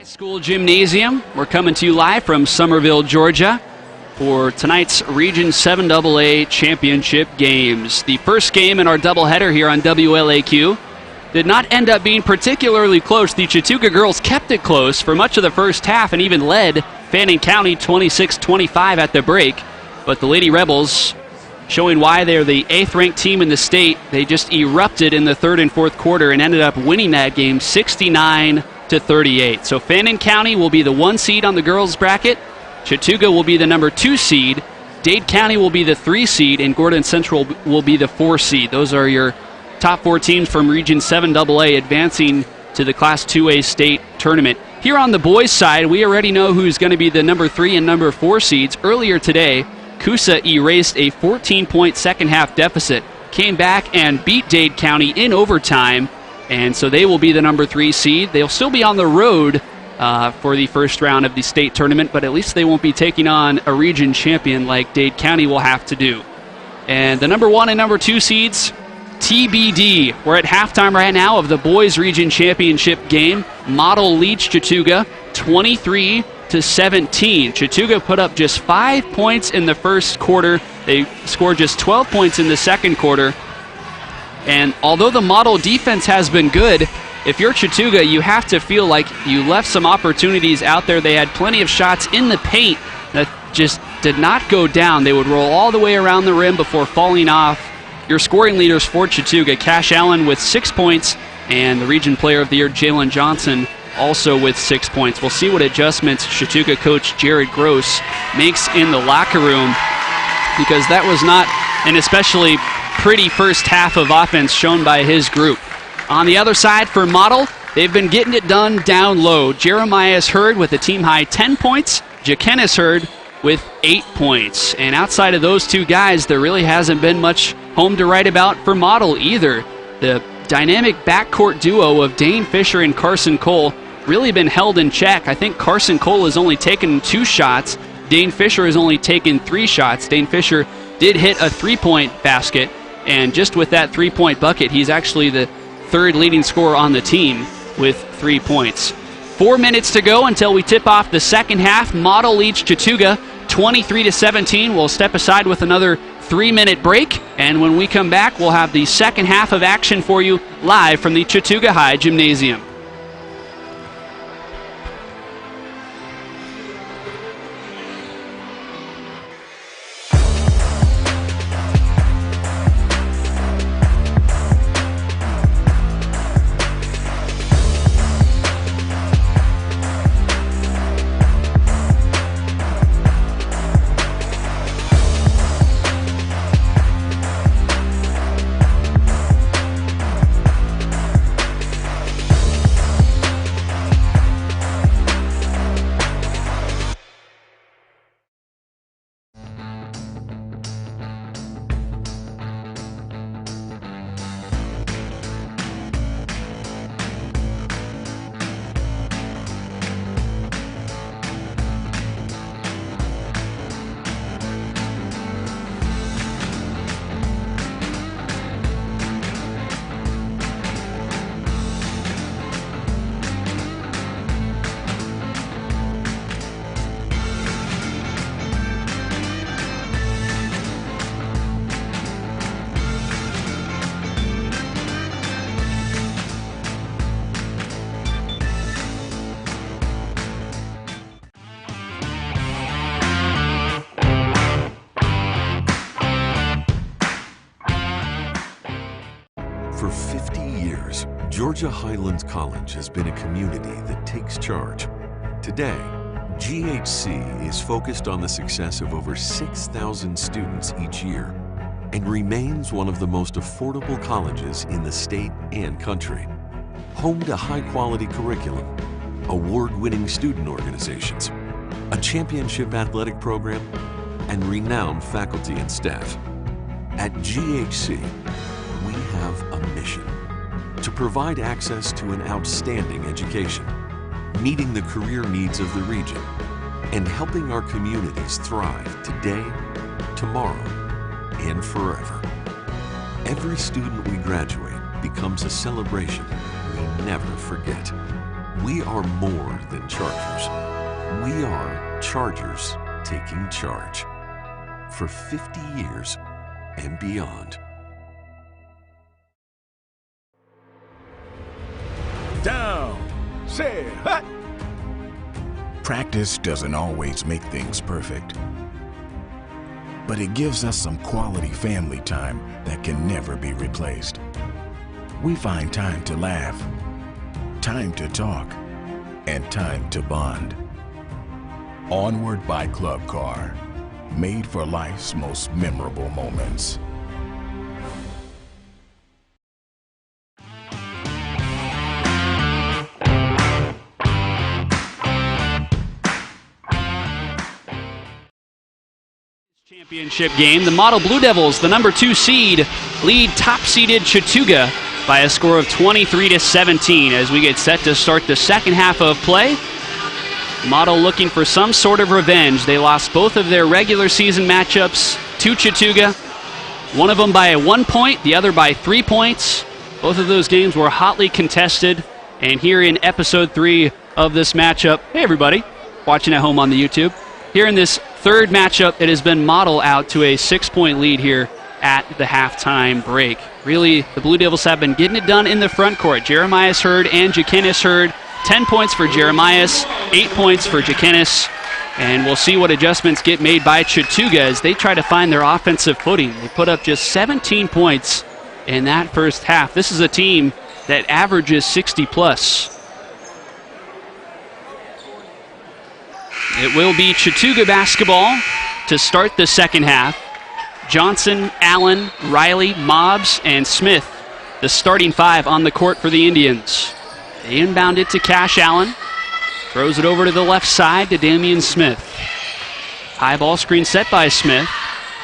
School Gymnasium. We're coming to you live from Summerville, Georgia for tonight's Region 7AA Championship games. The first game in our doubleheader here on WLAQ did not end up being particularly close. The Chattooga girls kept it close for much of the first half and even led Fannin County 26-25 at the break. But the Lady Rebels, showing why they're the 8th-ranked team in the state, they just erupted in the third and fourth quarter and ended up winning that game 69-38. So Fannin County will be the 1 seed on the girls' bracket. Chattooga will be the number 2 seed. Dade County will be the 3 seed, and Gordon Central will be the 4 seed. Those are your top 4 teams from Region 7AA advancing to the Class 2A state tournament. Here on the boys' side, we already know who's going to be the number 3 and number 4 seeds. Earlier today, Coosa erased a 14-point second-half deficit, came back and beat Dade County in overtime, and so they will be the number 3 seed. They'll still be on the road for the first round of the state tournament, but at least they won't be taking on a region champion like Dade County will have to do. And the number 1 and number 2 seeds, TBD. We're at halftime right now of the boys' region championship game. Model leads Chattooga 23-17. Chattooga put up just 5 points in the first quarter. They scored just 12 points in the second quarter. And although the Model defense has been good, if you're Chattooga, you have to feel like you left some opportunities out there. They had plenty of shots in the paint that just did not go down. They would roll all the way around the rim before falling off. Your scoring leaders for Chattooga, Cash Allen with 6 points, and the Region Player of the Year, Jalen Johnson, also with 6 points. We'll see what adjustments Chattooga coach Jared Gross makes in the locker room, because that was not an especially pretty first half of offense shown by his group. On the other side for Model, they've been getting it done down low. Jeremiah's Hurd with a team-high 10 points, Jakenis Hurd with 8 points. And outside of those two guys, there really hasn't been much home to write about for Model either. The dynamic backcourt duo of Dane Fisher and Carson Cole really been held in check. I think Carson Cole has only taken 2 shots. Dane Fisher has only taken 3 shots. Dane Fisher did hit a 3-point basket, and just with that 3-point bucket, he's actually the 3rd leading scorer on the team with 3 points. 4 minutes to go until we tip off the second half. Model leads Chattooga 23-17. We'll step aside with another 3-minute break, and when we come back, we'll have the second half of action for you live from the Chattooga High Gymnasium. For 50 years, Georgia Highlands College has been a community that takes charge. Today, GHC is focused on the success of over 6,000 students each year and remains one of the most affordable colleges in the state and country. Home to high-quality curriculum, award-winning student organizations, a championship athletic program, and renowned faculty and staff. At GHC, we have a mission to provide access to an outstanding education, meeting the career needs of the region, and helping our communities thrive today, tomorrow, and forever. Every student we graduate becomes a celebration we never forget. We are more than Chargers. We are Chargers taking charge for 50 years and beyond. Down, say hut. Practice doesn't always make things perfect, but it gives us some quality family time that can never be replaced. We find time to laugh, time to talk, and time to bond. Onward by Club Car, made for life's most memorable moments. Championship game. The Model Blue Devils, the number 2 seed, lead top-seeded Chattooga by a score of 23-17 as we get set to start the second half of play. Model looking for some sort of revenge. They lost both of their regular season matchups to Chattooga. One of them by 1 point, the other by 3 points. Both of those games were hotly contested. And here in episode 3 of this matchup, hey everybody, watching at home on the YouTube. Here in this third matchup, it has been Model out to a 6-point lead here at the halftime break. Really, the Blue Devils have been getting it done in the front court. Jeremias Hurd and Jakenis Hurd, 10 points for Jeremias, 8 points for Jakenis. And we'll see what adjustments get made by Chattooga as they try to find their offensive footing. They put up just 17 points in that first half. This is a team that averages 60+. It will be Chattooga basketball to start the second half. Johnson, Allen, Riley, Mobbs, and Smith, the starting 5 on the court for the Indians. They inbound it to Cash Allen. Throws it over to the left side to Damian Smith. High ball screen set by Smith.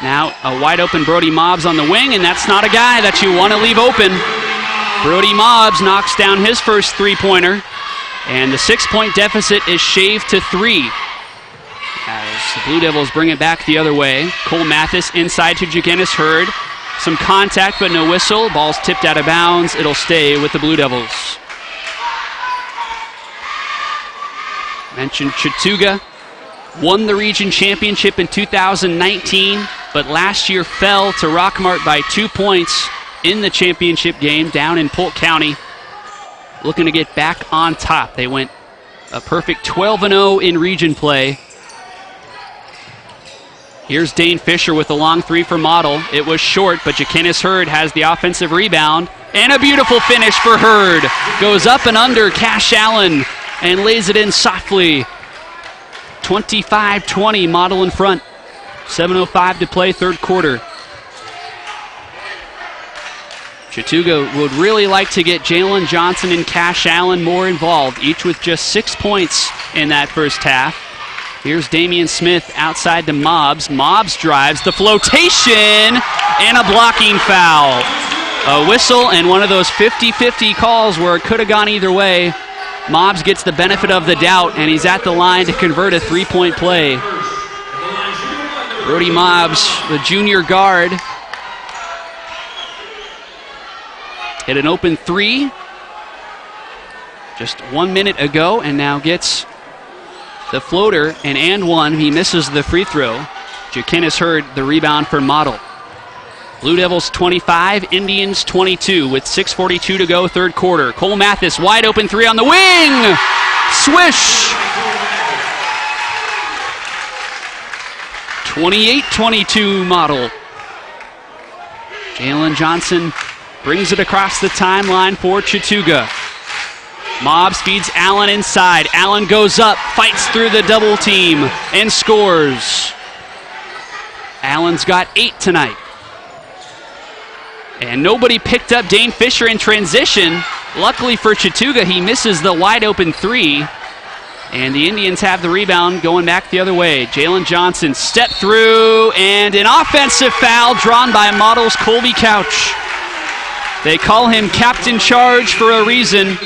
Now a wide open Brody Mobbs on the wing, and that's not a guy that you want to leave open. Brody Mobbs knocks down his first three-pointer, and the 6-point deficit is shaved to 3. As the Blue Devils bring it back the other way. Cole Mathis inside to Jakenis Hurd. Some contact but no whistle. Ball's tipped out of bounds. It'll stay with the Blue Devils. Mentioned Chattooga won the region championship in 2019, but last year fell to Rockmart by 2 points in the championship game down in Polk County. Looking to get back on top. They went a perfect 12-0 in region play. Here's Dane Fisher with a long 3 for Model. It was short, but Jakenis Hurd has the offensive rebound. And a beautiful finish for Hurd. Goes up and under Cash Allen and lays it in softly. 25-20, Model in front. 7:05 to play, third quarter. Chattooga would really like to get Jalen Johnson and Cash Allen more involved, each with just 6 points in that first half. Here's Damian Smith outside to Mobbs. Mobbs drives the flotation and a blocking foul. A whistle and one of those 50-50 calls where it could have gone either way. Mobbs gets the benefit of the doubt, and he's at the line to convert a 3-point play. Brody Mobbs, the junior guard, hit an open 3 just 1 minute ago, and now gets the floater and one. He misses the free throw. Jakenis Hurd the rebound for Model. Blue Devils 25, Indians 22 with 6:42 to go, third quarter. Cole Mathis, wide open 3 on the wing. Swish! 28-22 Model. Jalen Johnson brings it across the timeline for Chattooga. Mobbs feeds Allen inside. Allen goes up, fights through the double team, and scores. Allen's got 8 tonight. And nobody picked up Dane Fisher in transition. Luckily for Chattooga, he misses the wide open 3. And the Indians have the rebound going back the other way. Jalen Johnson step through, and an offensive foul drawn by Model's Colby Couch. They call him Captain Charge for a reason.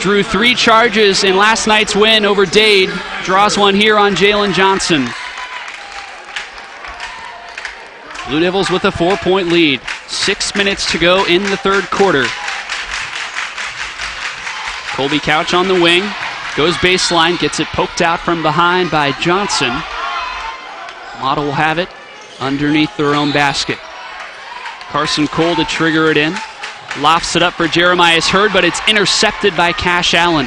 Drew 3 charges in last night's win over Dade. Draws one here on Jalen Johnson. Blue Devils with a 4-point lead. 6 minutes to go in the third quarter. Colby Couch on the wing. Goes baseline, gets it poked out from behind by Johnson. Model will have it underneath their own basket. Carson Cole to trigger it in. Lofts it up for Jeremiah's Hurd, but it's intercepted by Cash Allen.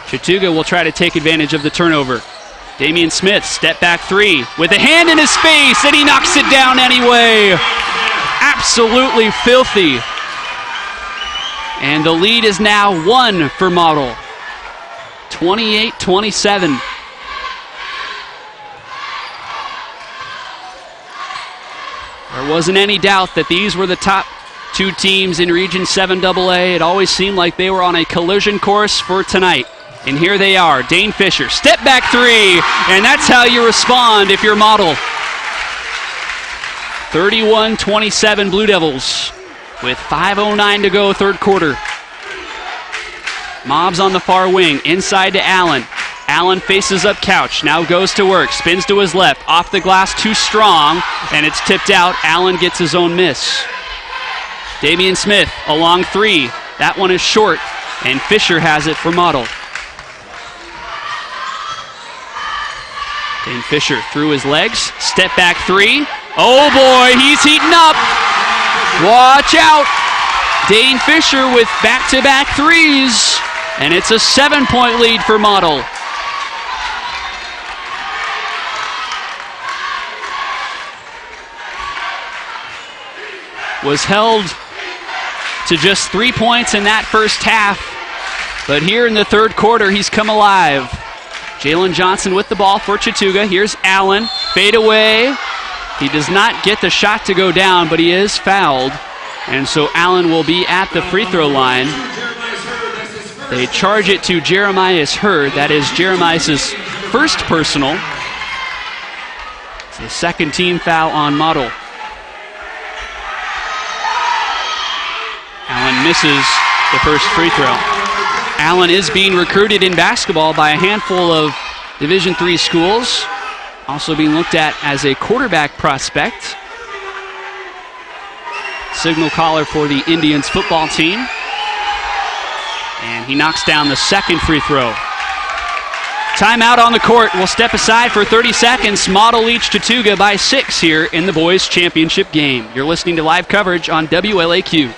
Chatuga will try to take advantage of the turnover. Damian Smith, step back three, with a hand in his face, and he knocks it down anyway. Absolutely filthy. And the lead is now 1 for Model. 28-27. There wasn't any doubt that these were the top 2 teams in Region 7AA. It always seemed like they were on a collision course for tonight. And here they are. Dane Fisher, step back three, and that's how you respond if you're Model. 31-27 Blue Devils with 5:09 to go, third quarter. Mobbs on the far wing, inside to Allen. Allen faces up Couch, now goes to work, spins to his left, off the glass, too strong, and it's tipped out. Allen gets his own miss. Damian Smith, a long three. That one is short, and Fisher has it for Model. Dane Fisher through his legs, step back three. Oh boy, he's heating up. Watch out. Dane Fisher with back-to-back threes, and it's a 7-point lead for Model. Was held to just 3 points in that first half, but here in the third quarter, he's come alive. Jalen Johnson with the ball for Chattooga. Here's Allen, fade away. He does not get the shot to go down, but he is fouled. And so Allen will be at the free throw line. They charge it to Jeremiah's Hurd. That is Jeremiah's first personal. It's the second team foul on Model. Allen misses the first free throw. Allen is being recruited in basketball by a handful of Division III schools. Also being looked at as a quarterback prospect. Signal caller for the Indians football team. And he knocks down the second free throw. Timeout on the court. We'll step aside for 30 seconds. Model leads Chattooga by 6 here in the boys' championship game. You're listening to live coverage on WLAQ.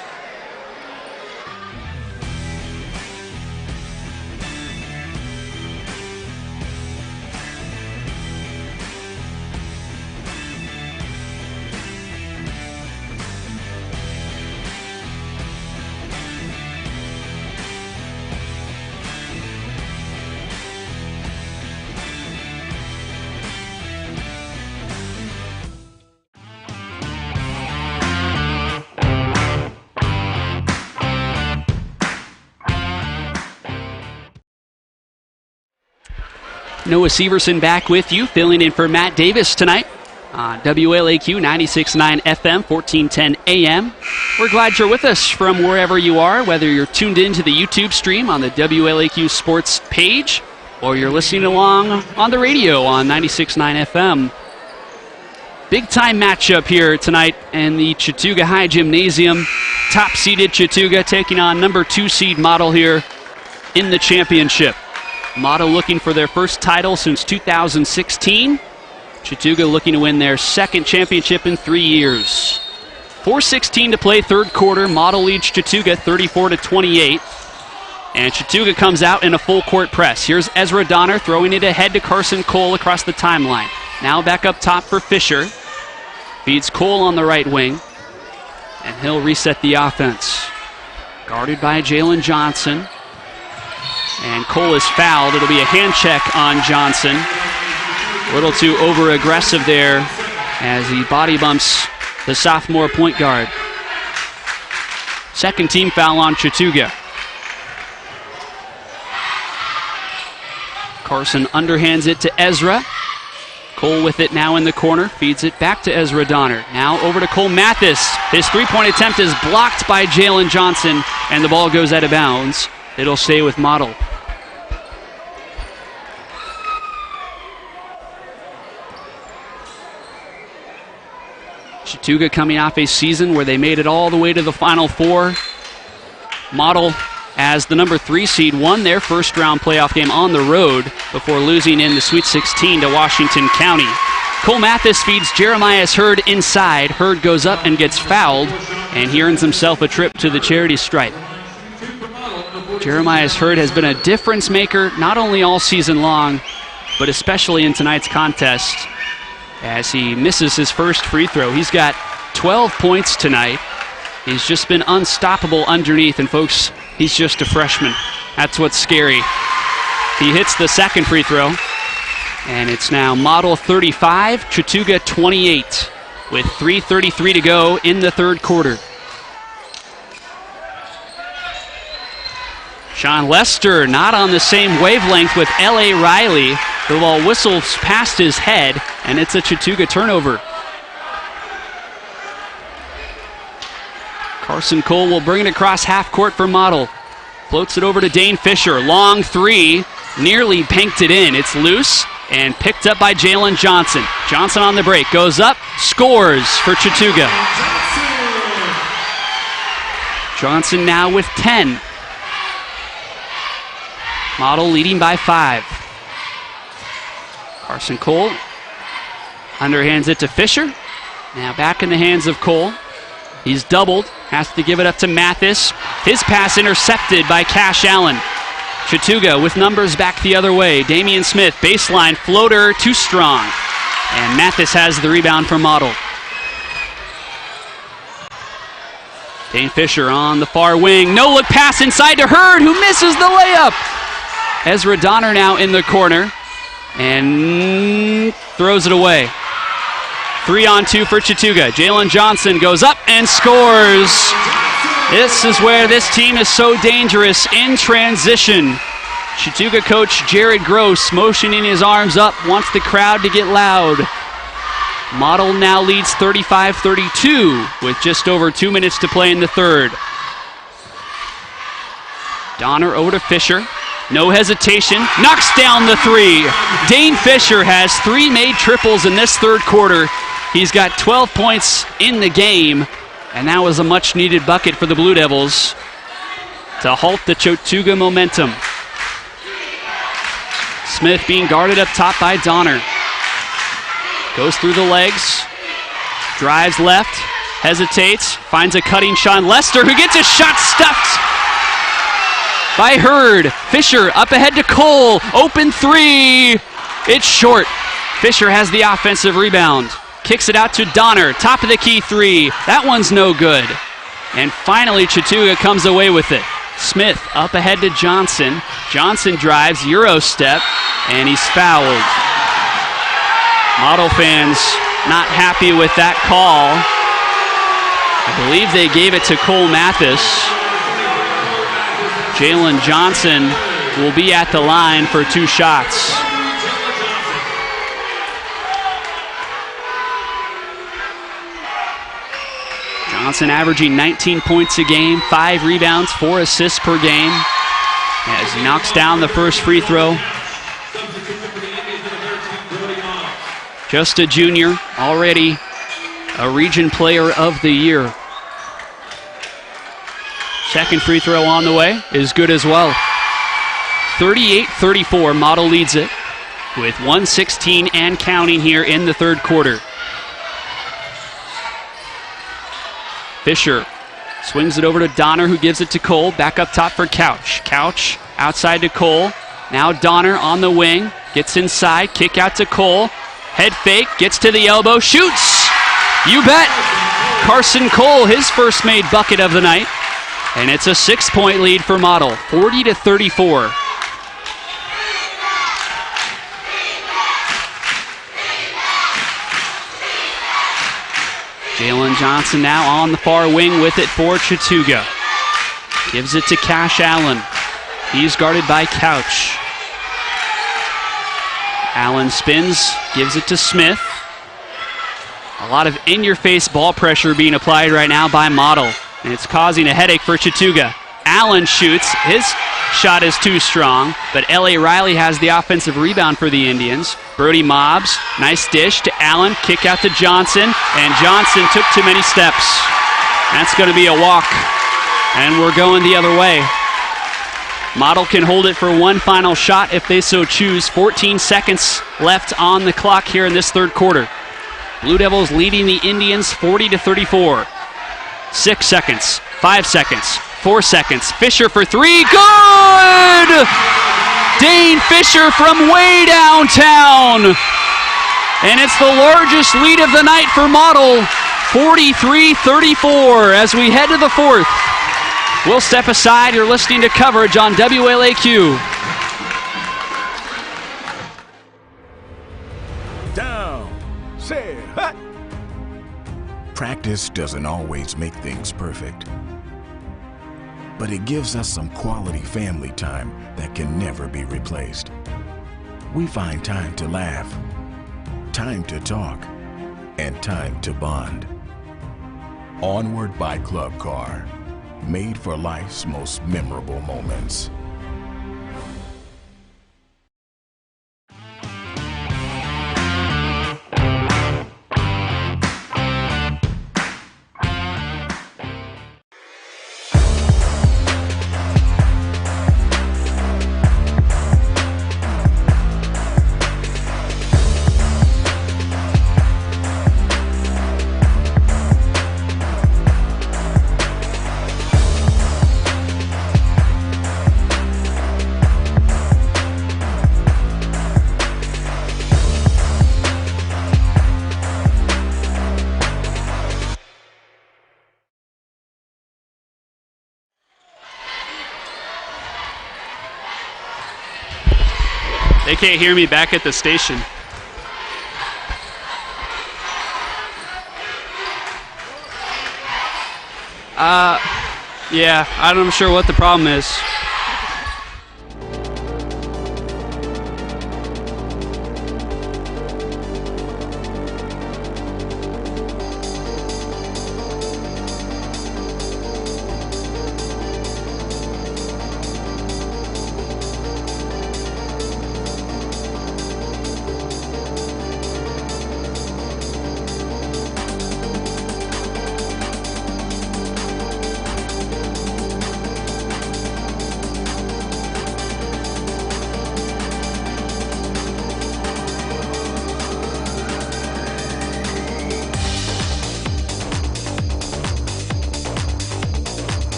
Noah Severson back with you, filling in for Matt Davis tonight on WLAQ 96.9 FM, 1410 AM. We're glad you're with us from wherever you are, whether you're tuned in to the YouTube stream on the WLAQ Sports page or you're listening along on the radio on 96.9 FM. Big-time matchup here tonight in the Chattooga High Gymnasium. Top-seeded Chattooga taking on number 2 seed Model here in the championship. Model looking for their first title since 2016. Chattooga looking to win their second championship in 3 years. 4:16 to play, third quarter. Model leads Chattooga 34-28. And Chattooga comes out in a full court press. Here's Ezra Donner throwing it ahead to Carson Cole across the timeline. Now back up top for Fisher. Feeds Cole on the right wing. And he'll reset the offense. Guarded by Jalen Johnson. And Cole is fouled. It'll be a hand check on Johnson. A little too over-aggressive there as he body bumps the sophomore point guard. Second team foul on Chattooga. Carson underhands it to Ezra. Cole with it now in the corner. Feeds it back to Ezra Donner. Now over to Cole Mathis. His three-point attempt is blocked by Jalen Johnson, and the ball goes out of bounds. It'll stay with Model. Chattooga coming off a season where they made it all the way to the Final Four. Model as the number 3 seed won their first round playoff game on the road before losing in the Sweet 16 to Washington County. Cole Mathis feeds Jeremiah's Hurd inside. Hurd goes up and gets fouled, and he earns himself a trip to the charity stripe. Jeremiah's Hurd has been a difference maker not only all season long, but especially in tonight's contest as he misses his first free throw. He's got 12 points tonight. He's just been unstoppable underneath, and folks, he's just a freshman. That's what's scary. He hits the second free throw, and it's now Model 35, Chatuga 28, with 3:33 to go in the third quarter. Sean Lester not on the same wavelength with L.A. Riley. The ball whistles past his head, and it's a Chattooga turnover. Carson Cole will bring it across half court for Model. Floats it over to Dane Fisher. Long three, nearly banked it in. It's loose and picked up by Jalen Johnson. Johnson on the break, goes up, scores for Chattooga. Johnson now with 10. Model leading by 5. Carson Cole underhands it to Fisher. Now back in the hands of Cole. He's doubled, has to give it up to Mathis. His pass intercepted by Cash Allen. Chattooga with numbers back the other way. Damian Smith, baseline floater, too strong. And Mathis has the rebound for Model. Dane Fisher on the far wing. No look pass inside to Hurd, who misses the layup. Ezra Donner now in the corner and throws it away. 3-on-2 for Chattooga. Jalen Johnson goes up and scores. This is where this team is so dangerous in transition. Chattooga coach Jared Gross motioning his arms up, wants the crowd to get loud. Model now leads 35-32 with just over 2 minutes to play in the third. Donner over to Fisher. No hesitation. Knocks down the three. Dane Fisher has 3 made triples in this third quarter. He's got 12 points in the game, and that was a much-needed bucket for the Blue Devils to halt the Chattooga momentum. Smith being guarded up top by Donner. Goes through the legs. Drives left. Hesitates. Finds a cutting Sean Lester, who gets his shot stuffed by Hurd. Fisher up ahead to Cole. Open three. It's short. Fisher has the offensive rebound. Kicks it out to Donner. Top of the key three. That one's no good. And finally, Chattooga comes away with it. Smith up ahead to Johnson. Johnson drives, Euro step, and he's fouled. Model fans not happy with that call. I believe they gave it to Cole Mathis. Jalen Johnson will be at the line for 2 shots. Johnson averaging 19 points a game, 5 rebounds, 4 assists per game, as he knocks down the first free throw. Just a junior, already a region player of the year. Second free throw on the way is good as well. 38-34, Model leads it with 1:16 and counting here in the third quarter. Fisher swings it over to Donner, who gives it to Cole. Back up top for Couch. Couch outside to Cole. Now Donner on the wing. Gets inside. Kick out to Cole. Head fake. Gets to the elbow. Shoots! You bet! Carson Cole, his first made bucket of the night. And it's a 6-point lead for Model. 40-34. Jalen Johnson now on the far wing with it for Chattooga. Gives it to Cash Allen. He's guarded by Couch. Allen spins, gives it to Smith. A lot of in-your-face ball pressure being applied right now by Model, and it's causing a headache for Chattooga. Allen shoots. His shot is too strong, but L.A. Riley has the offensive rebound for the Indians. Brody Mobbs, nice dish to Allen, kick out to Johnson, and Johnson took too many steps. That's going to be a walk, and we're going the other way. Model can hold it for one final shot if they so choose. 14 seconds left on the clock here in this third quarter. Blue Devils leading the Indians 40-34. 6 seconds, 5 seconds, 4 seconds. Fisher for three, good! Dane Fisher from way downtown. And it's the largest lead of the night for Model, 43-34 as we head to the fourth. We'll step aside. You're listening to coverage on WLAQ. Down, set, hut. Practice doesn't always make things perfect, but it gives us some quality family time that can never be replaced. We find time to laugh, time to talk, and time to bond. Onward by Club Car, made for life's most memorable moments. They can't hear me back at the station. Yeah, I'm not sure what the problem is.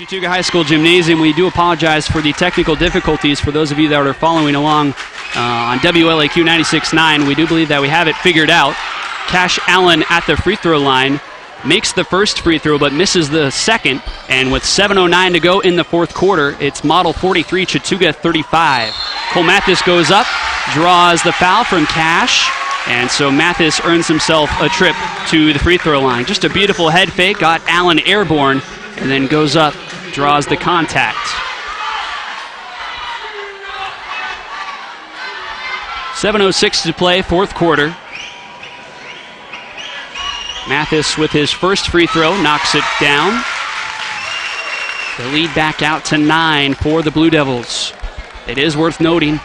Chattooga High School Gymnasium. We do apologize for the technical difficulties for those of you that are following along on WLAQ 96.9. We do believe that we have it figured out. Cash Allen at the free throw line makes the first free throw but misses the second. And with 7:09 to go in the fourth quarter, it's Model 43, Chatuga 35. Cole Mathis goes up, draws the foul from Cash. And so Mathis earns himself a trip to the free throw line. Just a beautiful head fake, got Allen airborne, and then goes up, draws the contact. 7:06 to play, fourth quarter. Mathis with his first free throw knocks it down. The lead back out to 9 for the Blue Devils. It is worth noting,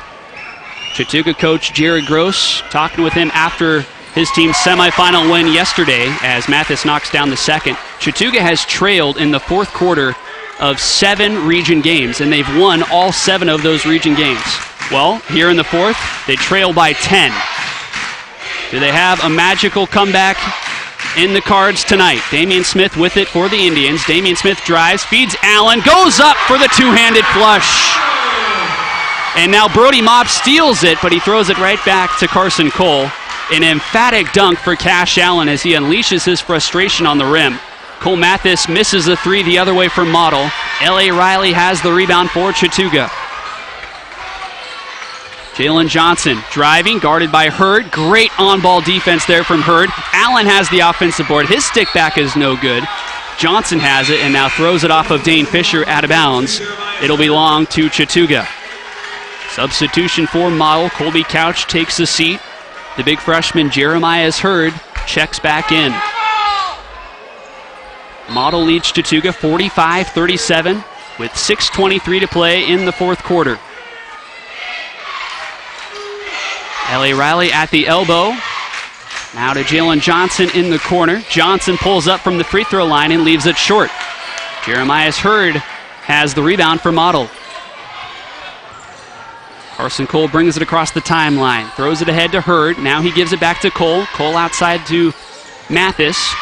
Chattooga coach Jared Gross talking with him after his team's semifinal win yesterday as Mathis knocks down the second. Chattooga has trailed in the fourth quarter of 7 region games, and they've won all 7 of those region games. Well, here in the fourth, they trail by 10. Do they have a magical comeback in the cards tonight? Damian Smith with it for the Indians. Damian Smith drives, feeds Allen, goes up for the two-handed flush. And now Brody Mobb steals it, but he throws it right back to Carson Cole. An emphatic dunk for Cash Allen as he unleashes his frustration on the rim. Cole Mathis misses a three the other way from Model. L.A. Riley has the rebound for Chattooga. Jalen Johnson driving, guarded by Hurd. Great on-ball defense there from Hurd. Allen has the offensive board. His stick back is no good. Johnson has it and now throws it off of Dane Fisher out of bounds. It'll belong to Chattooga. Substitution for Model. Colby Couch takes a seat. The big freshman Jeremiah Hurd checks back in. Model leads Chattooga 45-37 with 6:23 to play in the fourth quarter. L.A. Riley at the elbow. Now to Jalen Johnson in the corner. Johnson pulls up from the free throw line and leaves it short. Jeremiah's Hurd has the rebound for Model. Carson Cole brings it across the timeline, throws it ahead to Hurd. Now he gives it back to Cole. Cole outside to Mathis.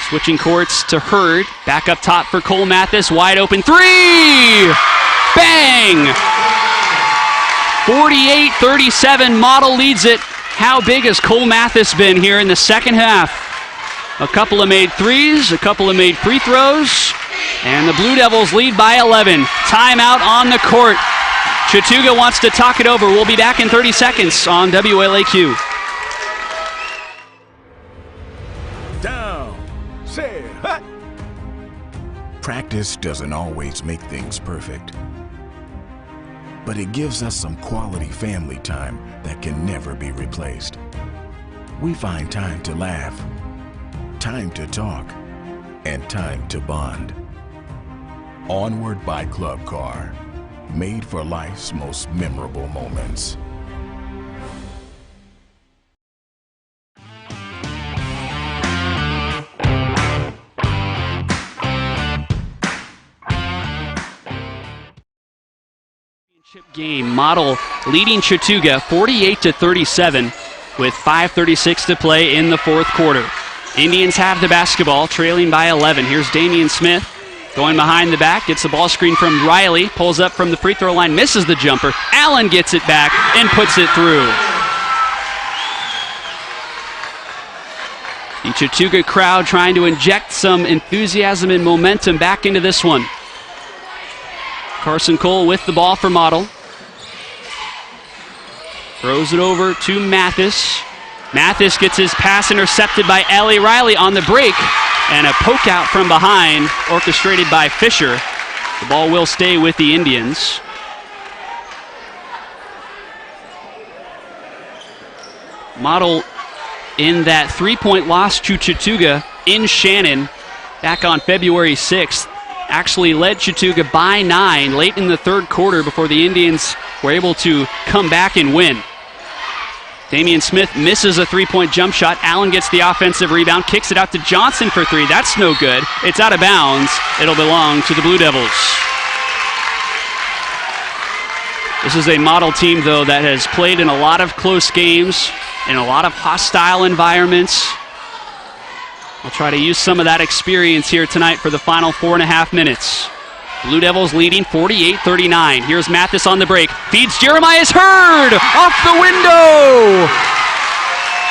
Switching courts to Hurd. Back up top for Cole Mathis. Wide open three! Bang! 48-37. Model leads it. How big has Cole Mathis been here in the second half? A couple of made threes, a couple of made free throws, and the Blue Devils lead by 11. Timeout on the court. Chatuga wants to talk it over. We'll be back in 30 seconds on WLAQ. Down. Say, hut. Practice doesn't always make things perfect, but it gives us some quality family time that can never be replaced. We find time to laugh, time to talk, and time to bond. Onward by Club Car, made for life's most memorable moments. Game. Model leading Chattooga 48-37 with 5:36 to play in the fourth quarter. Indians have the basketball, trailing by 11. Here's Damian Smith going behind the back, gets the ball screen from Riley, pulls up from the free throw line, misses the jumper. Allen gets it back and puts it through. The Chattooga crowd trying to inject some enthusiasm and momentum back into this one. Carson Cole with the ball for Model. Throws it over to Mathis. Mathis gets his pass intercepted by Ellie Riley on the break. And a poke out from behind, orchestrated by Fisher. The ball will stay with the Indians. Model in that three-point loss to Chattooga in Shannon back on February 6th. Actually led Chattooga by 9 late in the third quarter before the Indians were able to come back and win. Damian Smith misses a three-point jump shot. Allen gets the offensive rebound, kicks it out to Johnson for three. That's no good. It's out of bounds. It'll belong to the Blue Devils. This is a Model team, though, that has played in a lot of close games, in a lot of hostile environments. We'll try to use some of that experience here tonight for the final 4.5 minutes. Blue Devils leading 48-39. Here's Mathis on the break. Feeds Jeremiah's Hurd off the window.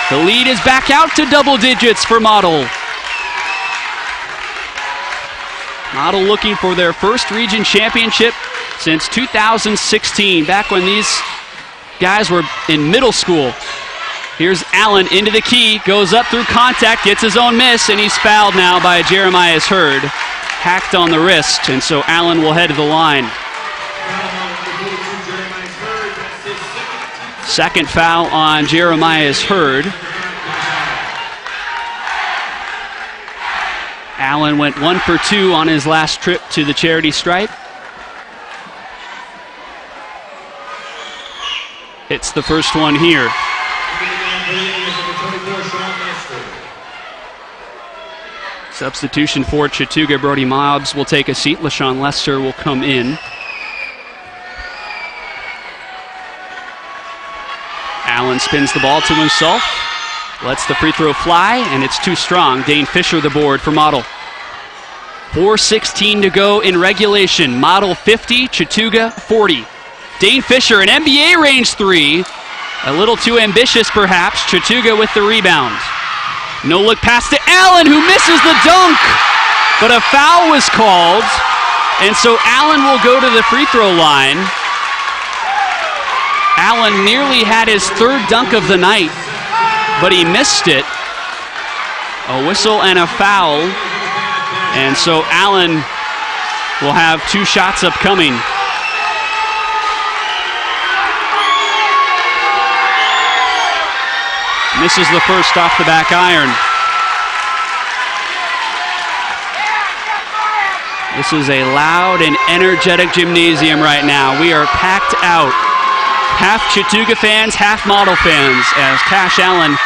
The lead is back out to double digits for Model. Model looking for their first region championship since 2016, back when these guys were in middle school. Here's Allen into the key, goes up through contact, gets his own miss, and he's fouled now by Jeremiah's Hurd. Hacked on the wrist, and so Allen will head to the line. Second foul on Jeremiah's Hurd. Allen went 1 for 2 on his last trip to the charity stripe. Hits the first one here. Substitution for Chattooga. Brody Mobbs will take a seat. LaShawn Lester will come in. Allen spins the ball to himself. Lets the free throw fly, and it's too strong. Dane Fisher the board for Model. 4:16 to go in regulation. Model 50, Chattooga 40. Dane Fisher, an NBA range three. A little too ambitious, perhaps. Chattooga with the rebound. No look pass to Allen, who misses the dunk. But a foul was called, and so Allen will go to the free throw line. Allen nearly had his third dunk of the night, but he missed it. A whistle and a foul, and so Allen will have 2 shots upcoming. Misses the first off the back iron. This is a loud and energetic gymnasium right now. We are packed out. Half Chattooga fans, half Model fans, as Cash Allen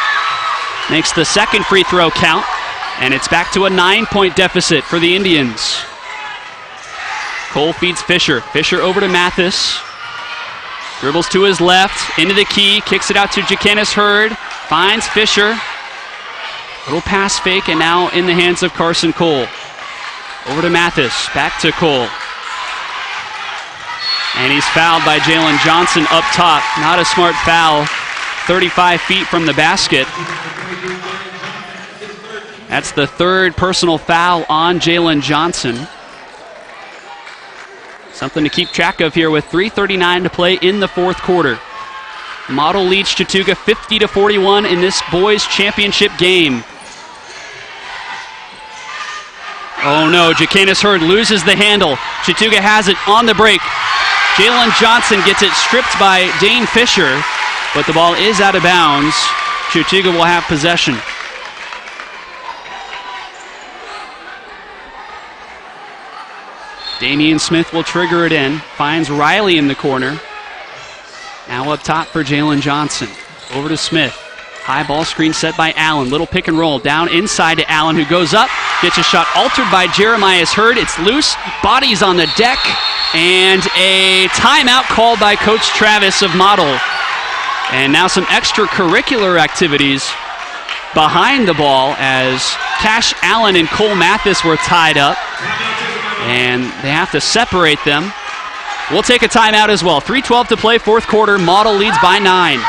makes the second free throw count, and it's back to a 9-point deficit for the Indians. Cole feeds Fisher. Fisher over to Mathis. Dribbles to his left, into the key, kicks it out to Ja'Canis Hurd. Finds Fisher. Little pass fake, and now in the hands of Carson Cole. Over to Mathis, back to Cole. And he's fouled by Jalen Johnson up top. Not a smart foul. 35 feet from the basket. That's the third personal foul on Jalen Johnson. Something to keep track of here with 3:39 to play in the fourth quarter. Model leads Chattooga 50-41 in this boys championship game. Oh no, Ja'Canis Hurd loses the handle. Chattooga has it on the break. Jalen Johnson gets it stripped by Dane Fisher, but the ball is out of bounds. Chattooga will have possession. Damian Smith will trigger it in. Finds Riley in the corner. Now up top for Jalen Johnson. Over to Smith. High ball screen set by Allen. Little pick and roll down inside to Allen, who goes up. Gets a shot altered by Jeremiah's Hurd. It's loose. Bodies on the deck. And a timeout called by Coach Travis of Model. And now some extracurricular activities behind the ball as Cash Allen and Cole Mathis were tied up. And they have to separate them. We'll take a timeout as well. 3:12 to play, fourth quarter. Model leads by 9.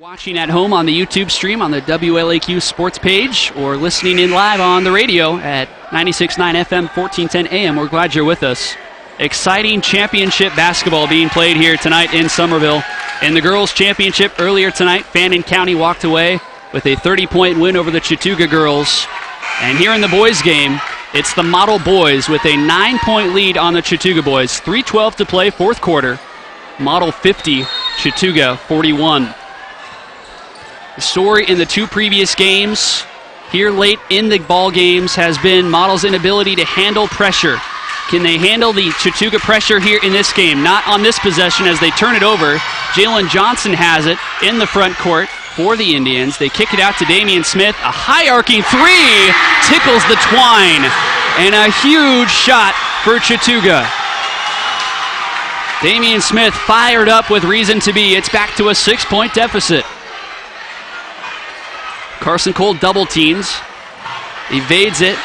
Watching at home on the YouTube stream on the WLAQ Sports page or listening in live on the radio at 96.9 FM, 1410 AM. We're glad you're with us. Exciting championship basketball being played here tonight in Somerville. In the girls' championship earlier tonight, Fannin County walked away with a 30-point win over the Chattooga girls. And here in the boys' game, it's the Model boys with a 9-point lead on the Chattooga boys. 3:12 to play, fourth quarter. Model 50, Chattooga 41. The story in the two previous games here late in the ball games has been Model's inability to handle pressure. Can they handle the Chattooga pressure here in this game? Not on this possession as they turn it over. Jalen Johnson has it in the front court for the Indians. They kick it out to Damian Smith. A high arcing three tickles the twine. And a huge shot for Chattooga. Damian Smith fired up with reason to be. It's back to a 6-point deficit. Carson Cole double teams, evades it.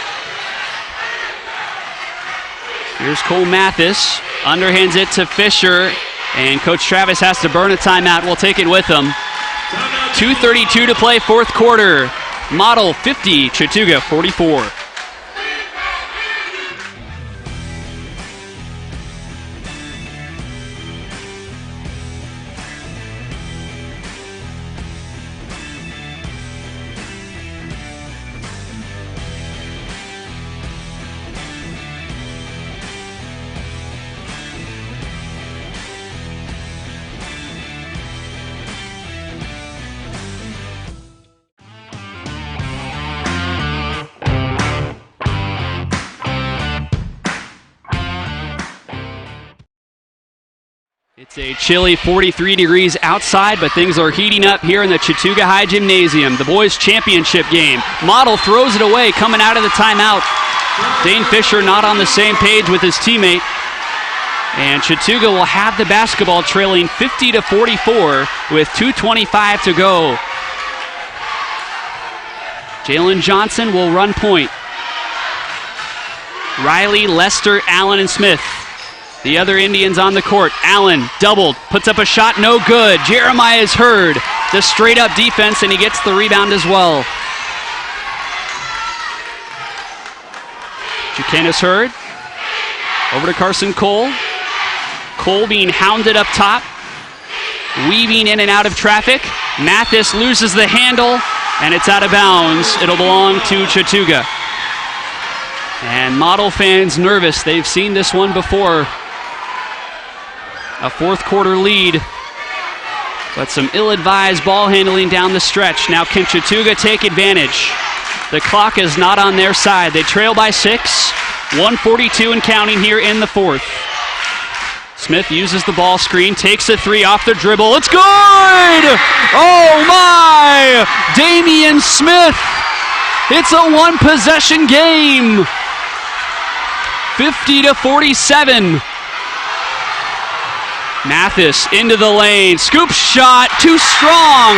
Here's Cole Mathis, underhands it to Fisher, and Coach Travis has to burn a timeout. We'll take it with him. 2:32 to play, fourth quarter. Model 50, Chattooga 44. It's a chilly 43 degrees outside, but things are heating up here in the Chattooga High Gymnasium. The boys' championship game. Model throws it away coming out of the timeout. Dane Fisher not on the same page with his teammate. And Chattooga will have the basketball trailing 50-44 with 2:25 to go. Jalen Johnson will run point. Riley, Lester, Allen, and Smith. The other Indians on the court. Allen doubled, puts up a shot, no good. Jeremiah's Hurd, the straight up defense, and he gets the rebound as well. Ja'Canis Hurd, over to Carson Cole. Cole being hounded up top, weaving in and out of traffic. Mathis loses the handle, and it's out of bounds. It'll belong to Chattooga. And Model fans nervous. They've seen this one before. A fourth quarter lead, but some ill-advised ball handling down the stretch. Now can Chattooga take advantage? The clock is not on their side. They trail by 6, 1:42 and counting here in the fourth. Smith uses the ball screen, takes a three off the dribble. It's good! Oh my! Damian Smith! It's a one-possession game. 50-47. Mathis into the lane. Scoop shot, too strong.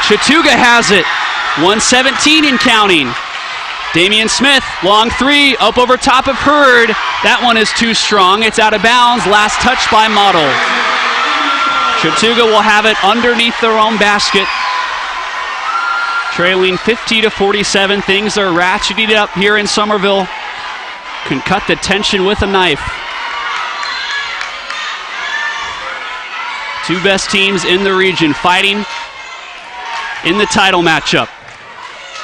Chattooga has it. 1:17 and counting. Damian Smith, long three, up over top of Hurd. That one is too strong. It's out of bounds. Last touch by Model. Chattooga will have it underneath their own basket. Trailing 50-47. Things are ratcheted up here in Somerville. Can cut the tension with a knife. Two best teams in the region fighting in the title matchup.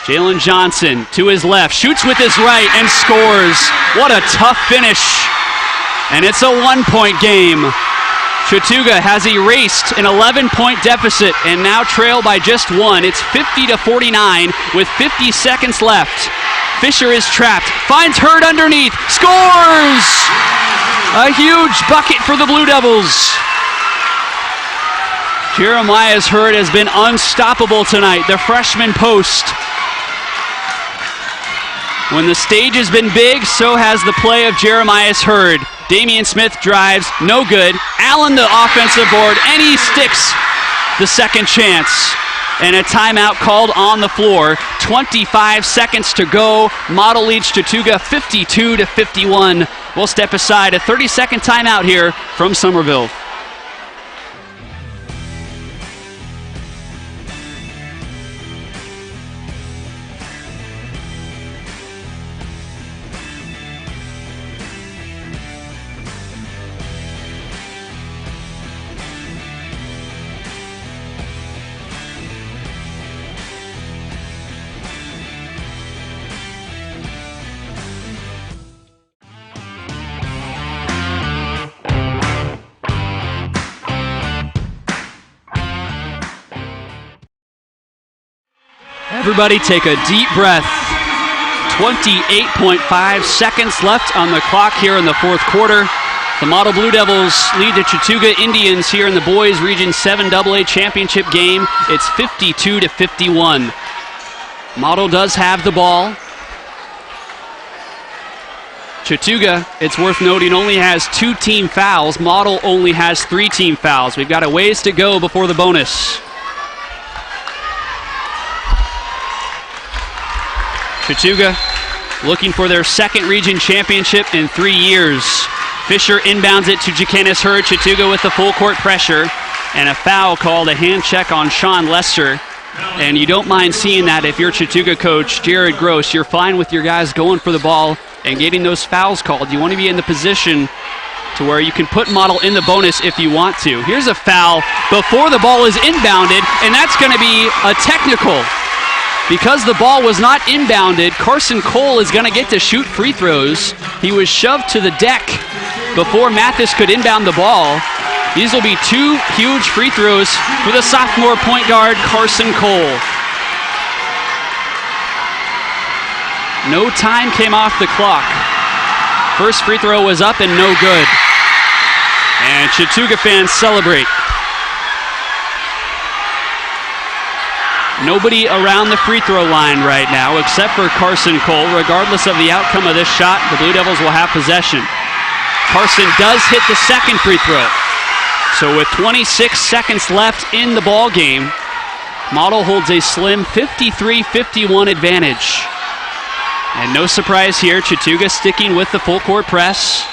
Jalen Johnson to his left, shoots with his right and scores. What a tough finish. And it's a one-point game. Chattooga has erased an 11-point deficit and now trail by just one. It's 50-49 with 50 seconds left. Fisher is trapped, finds Hurd underneath, scores! A huge bucket for the Blue Devils. Jeremiah's Hurd has been unstoppable tonight, the freshman post. When the stage has been big, so has the play of Jeremiah's Hurd. Damian Smith drives, no good. Allen the offensive board, and he sticks the second chance. And a timeout called on the floor. 25 seconds to go. Model leads Chattooga 52-51. We'll step aside. A 30-second timeout here from Somerville. Everybody take a deep breath. 28.5 seconds left on the clock here in the fourth quarter. The Model Blue Devils lead the Chattooga Indians here in the Boys Region 7AA Championship game. It's 52-51. Model does have the ball. Chattooga, it's worth noting, only has 2 team fouls. Model only has 3 team fouls. We've got a ways to go before the bonus. Chattooga looking for their second region championship in 3 years. Fisher inbounds it to Jakanis Hurd. Chattooga with the full court pressure. And a foul called, a hand check on Sean Lester. And you don't mind seeing that if you're Chattooga coach Jared Gross. You're fine with your guys going for the ball and getting those fouls called. You want to be in the position to where you can put Model in the bonus if you want to. Here's a foul before the ball is inbounded, and that's going to be a technical. Because the ball was not inbounded, Carson Cole is going to get to shoot free throws. He was shoved to the deck before Mathis could inbound the ball. These will be 2 huge free throws for the sophomore point guard, Carson Cole. No time came off the clock. First free throw was up and no good. And Chattooga fans celebrate. Nobody around the free throw line right now except for Carson Cole. Regardless of the outcome of this shot, the Blue Devils will have possession. Carson does hit the second free throw. So with 26 seconds left in the ball game, Model holds a slim 53-51 advantage. And no surprise here, Chattooga sticking with the full court press.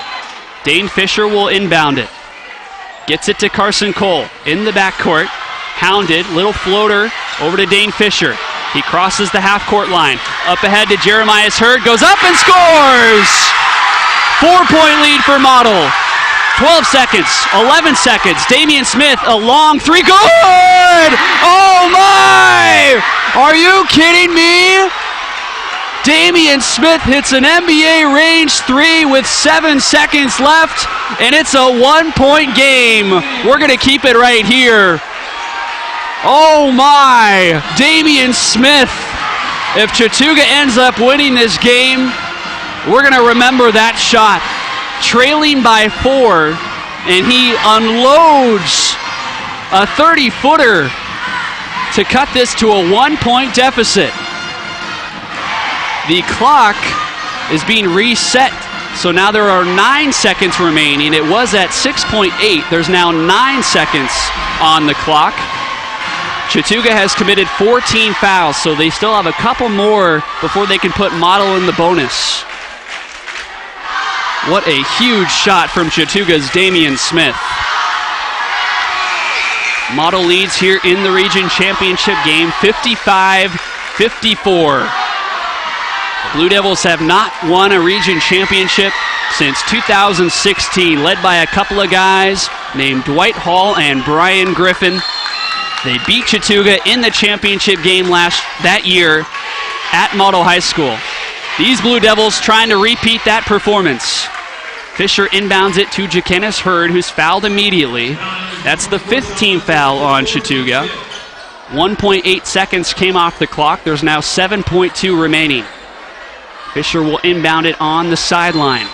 Dane Fisher will inbound it. Gets it to Carson Cole in the backcourt. Hounded, little floater over to Dane Fisher. He crosses the half-court line. Up ahead to Jeremiah's Hurd, goes up and scores! 4-point lead for Model. 12 seconds, 11 seconds. Damian Smith, a long three. Good! Oh my! Are you kidding me? Damian Smith hits an NBA range three with 7 seconds left, and it's a 1-point game. We're going to keep it right here. Oh my! Damian Smith. If Chatuga ends up winning this game, we're going to remember that shot. Trailing by 4, and he unloads a 30-footer to cut this to a 1-point deficit. The clock is being reset, so now there are 9 seconds remaining. It was at 6.8. There's now 9 seconds on the clock. Chattooga has committed 14 fouls, so they still have a couple more before they can put Model in the bonus. What a huge shot from Chattooga's Damian Smith. Model leads here in the region championship game, 55-54. The Blue Devils have not won a region championship since 2016, led by a couple of guys named Dwight Hall and Brian Griffin. They beat Chattooga in the championship game that year at Model High School. These Blue Devils trying to repeat that performance. Fisher inbounds it to Jakenis Hurd, who's fouled immediately. That's the 5th team foul on Chattooga. 1.8 seconds came off the clock. There's now 7.2 remaining. Fisher will inbound it on the sideline.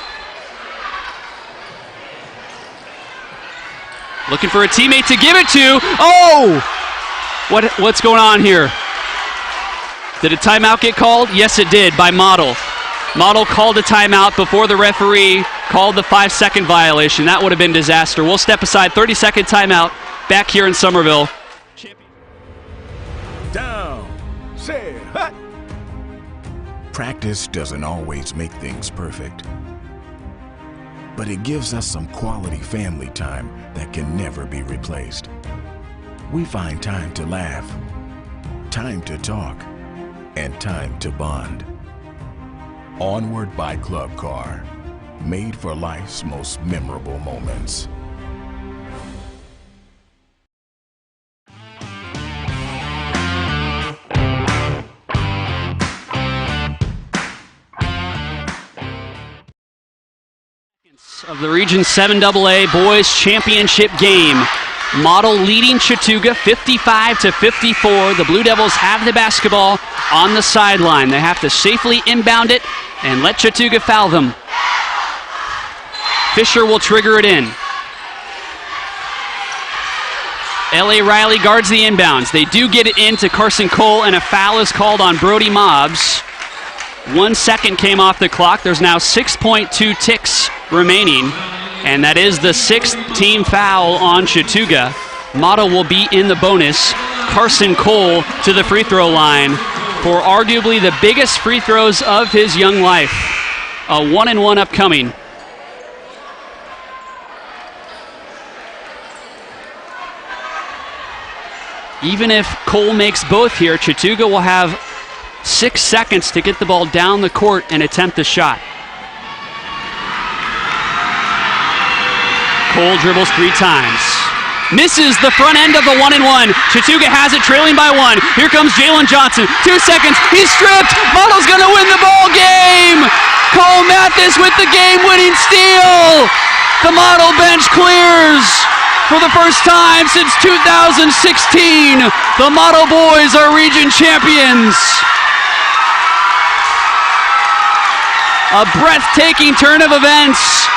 Looking for a teammate to give it to. Oh! What's going on here? Did a timeout get called? Yes, it did, by Model. Model called a timeout before the referee called the 5-second violation. That would have been disaster. We'll step aside. 30-second timeout back here in Somerville. Down, set, hut. Practice doesn't always make things perfect, but it gives us some quality family time that can never be replaced. We find time to laugh, time to talk, and time to bond. Onward by Club Car, made for life's most memorable moments. Of the Region 7AA Boys Championship game. Model leading Chattooga 55-54. The Blue Devils have the basketball on the sideline. They have to safely inbound it and let Chattooga foul them. Fisher will trigger it in. L.A. Riley guards the inbounds. They do get it into Carson Cole, and a foul is called on Brody Mobbs. 1 second came off the clock. There's now 6.2 ticks remaining, and that is the 6th team foul on Chattooga. Model will be in the bonus. Carson Cole to the free throw line for arguably the biggest free throws of his young life. A 1-and-1 upcoming. Even if Cole makes both here, Chattooga will have 6 seconds to get the ball down the court and attempt the shot. Cole dribbles 3 times. Misses the front end of the 1-and-1. Chattooga has it, trailing by 1. Here comes Jalen Johnson. 2 seconds. He's stripped. Model's going to win the ball game. Cole Mathis with the game-winning steal. The Model bench clears. For the first time since 2016, the Model boys are region champions. A breathtaking turn of events.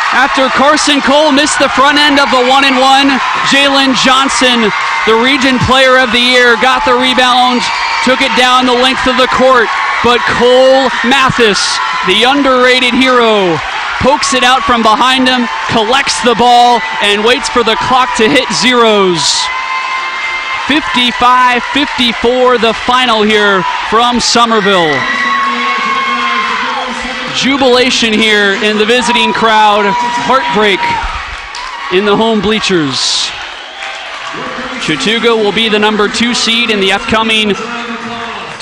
After Carson Cole missed the front end of the 1-and-1, Jalen Johnson, the region player of the year, got the rebound, took it down the length of the court, but Cole Mathis, the underrated hero, pokes it out from behind him, collects the ball, and waits for the clock to hit zeros. 55-54, the final here from Somerville. Jubilation here in the visiting crowd. Heartbreak in the home bleachers. Chattooga will be the number 2 seed in the upcoming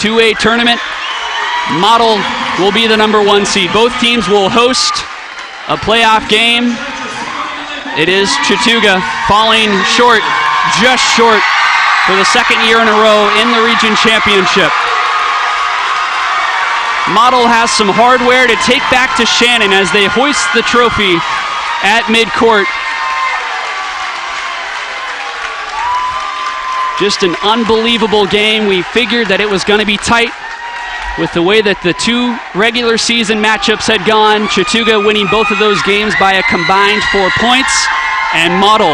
2A tournament. Model will be the number 1 seed. Both teams will host a playoff game. It is Chatuga falling short, just short, for the second year in a row in the region championship. Model has some hardware to take back to Shannon as they hoist the trophy at midcourt. Just an unbelievable game. We figured that it was going to be tight with the way that the two regular season matchups had gone. Chattooga winning both of those games by a combined 4 points, and Model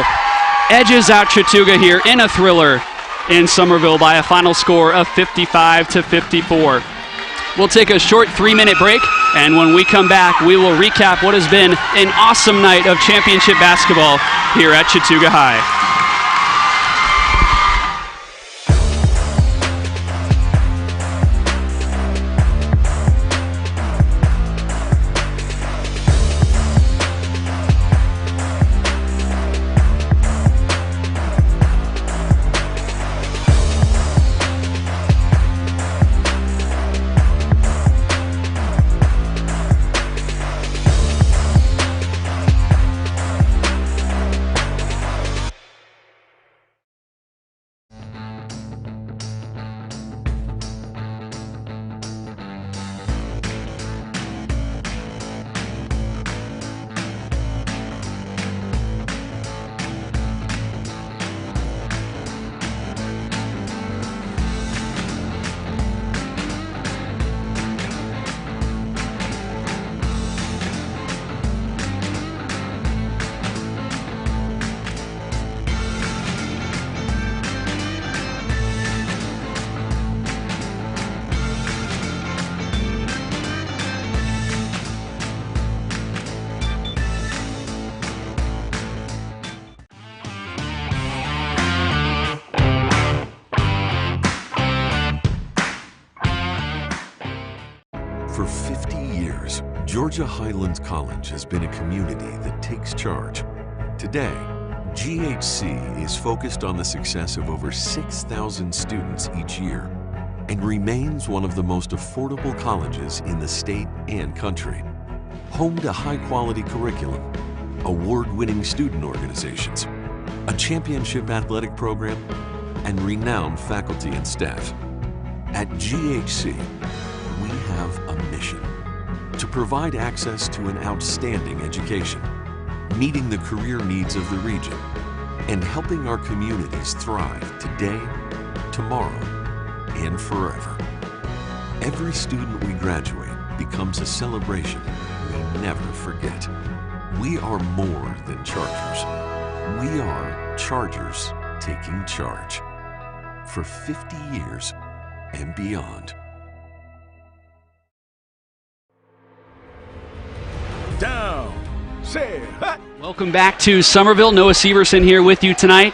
edges out Chattooga here in a thriller in Somerville by a final score of 55-54. We'll take a short 3-minute break, and when we come back, we will recap what has been an awesome night of championship basketball here at Chattooga High. For 50 years, Georgia Highlands College has been a community that takes charge. Today, GHC is focused on the success of over 6,000 students each year and remains one of the most affordable colleges in the state and country. Home to high-quality curriculum, award-winning student organizations, a championship athletic program, and renowned faculty and staff. At GHC, we have a mission to provide access to an outstanding education, meeting the career needs of the region, and helping our communities thrive today, tomorrow, and forever. Every student we graduate becomes a celebration we never forget. We are more than Chargers. We are Chargers taking charge for 50 years and beyond. Down, set, hut. Welcome back to Somerville. Noah Severson here with you tonight.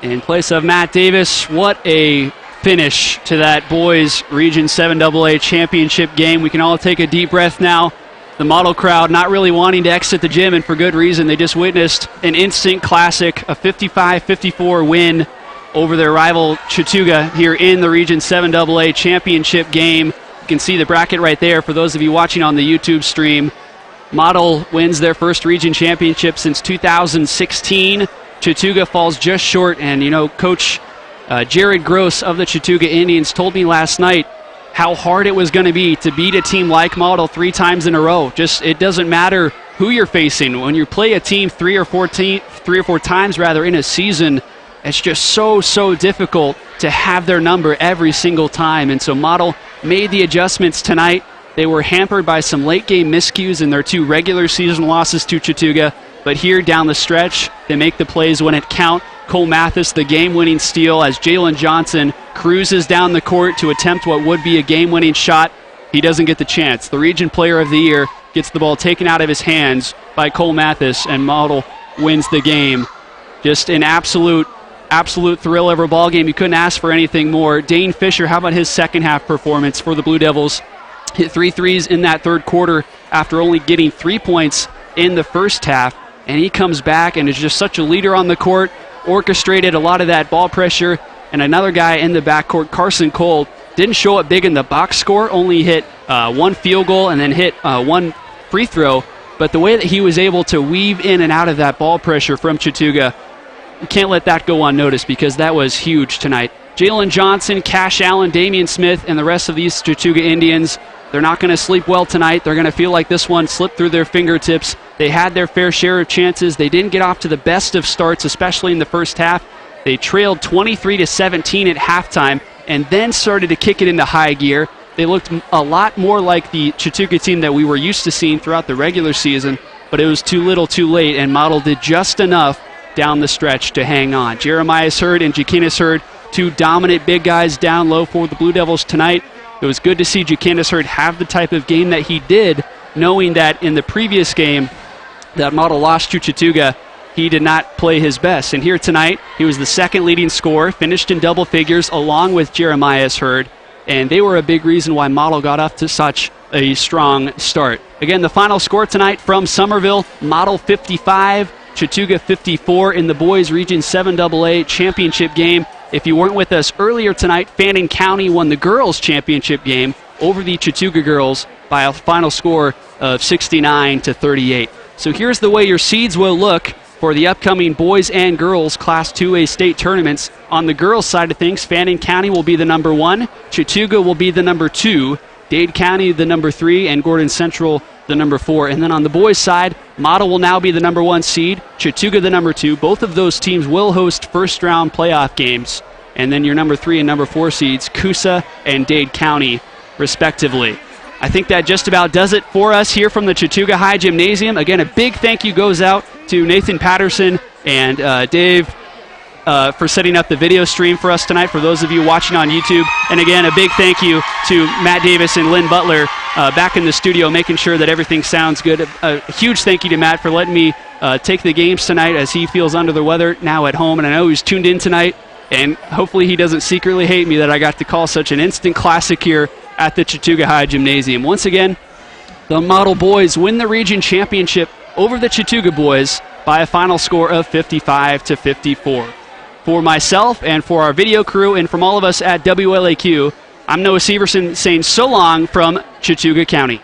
In place of Matt Davis, what a finish to that boys Region 7 AA championship game. We can all take a deep breath now. The Model crowd not really wanting to exit the gym, and for good reason. They just witnessed an instant classic, a 55-54 win over their rival Chattooga here in the Region 7 AA championship game. You can see the bracket right there for those of you watching on the YouTube stream. Model wins their first region championship since 2016. Chattooga falls just short, and you know, Coach Jared Gross of the Chattooga Indians told me last night how hard it was going to be to beat a team like Model 3 times in a row. Just, it doesn't matter who you're facing. When you play a team three or four times in a season, it's just so difficult to have their number every single time. And so Model made the adjustments tonight. They were hampered by some late-game miscues in their two regular season losses to Chattooga, but here down the stretch, they make the plays when it count. Cole Mathis, the game-winning steal, as Jalen Johnson cruises down the court to attempt what would be a game-winning shot. He doesn't get the chance. The Region Player of the Year gets the ball taken out of his hands by Cole Mathis, and Model wins the game. Just an absolute thrill of a ball game. You couldn't ask for anything more. Dane Fisher, how about his second-half performance for the Blue Devils? Hit 3 threes in that third quarter after only getting 3 points in the first half, and he comes back and is just such a leader on the court, orchestrated a lot of that ball pressure. And another guy in the backcourt, Carson Cole, didn't show up big in the box score, only hit 1 field goal and then hit 1 free throw, but the way that he was able to weave in and out of that ball pressure from Chatuga, you can't let that go unnoticed because that was huge tonight. Jalen Johnson, Cash Allen, Damian Smith, and the rest of these Chattooga Indians, they're not going to sleep well tonight. They're going to feel like this one slipped through their fingertips. They had their fair share of chances. They didn't get off to the best of starts, especially in the first half. They trailed 23-17 at halftime and then started to kick it into high gear. They looked a lot more like the Chattooga team that we were used to seeing throughout the regular season, but it was too little too late, and Model did just enough down the stretch to hang on. Jeremiah Hurd and Jaquinas Hurd, two dominant big guys down low for the Blue Devils tonight. It was good to see Jaquinas Hurd have the type of game that he did, knowing that in the previous game that Model lost to Chattooga, he did not play his best. And here tonight, he was the second leading scorer, finished in double figures along with Jeremiah Hurd, and they were a big reason why Model got off to such a strong start. Again, the final score tonight from Somerville, Model 55, Chattooga 54 in the boys Region 7AA championship game. If you weren't with us earlier tonight, Fannin County won the girls championship game over the Chattooga girls by a final score of 69-38. So here's the way your seeds will look for the upcoming boys and girls Class 2A state tournaments. On the girls side of things, Fannin County will be the number 1, Chattooga will be the number 2, Dade County the number 3, and Gordon Central the number 4. And then on the boys side, Model will now be the number 1 seed, Chattooga the number 2. Both of those teams will host first-round playoff games. And then your number 3 and number 4 seeds, Coosa and Dade County, respectively. I think that just about does it for us here from the Chattooga High Gymnasium. Again, a big thank you goes out to Nathan Patterson and Dave for setting up the video stream for us tonight, for those of you watching on YouTube. And again, a big thank you to Matt Davis and Lynn Butler back in the studio, making sure that everything sounds good. A huge thank you to Matt for letting me take the games tonight as he feels under the weather now at home. And I know he's tuned in tonight, and hopefully he doesn't secretly hate me that I got to call such an instant classic here at the Chattooga High Gymnasium. Once again, the Model boys win the region championship over the Chattooga boys by a final score of 55-54. For myself and for our video crew and from all of us at WLAQ, I'm Noah Severson saying so long from Chattooga County.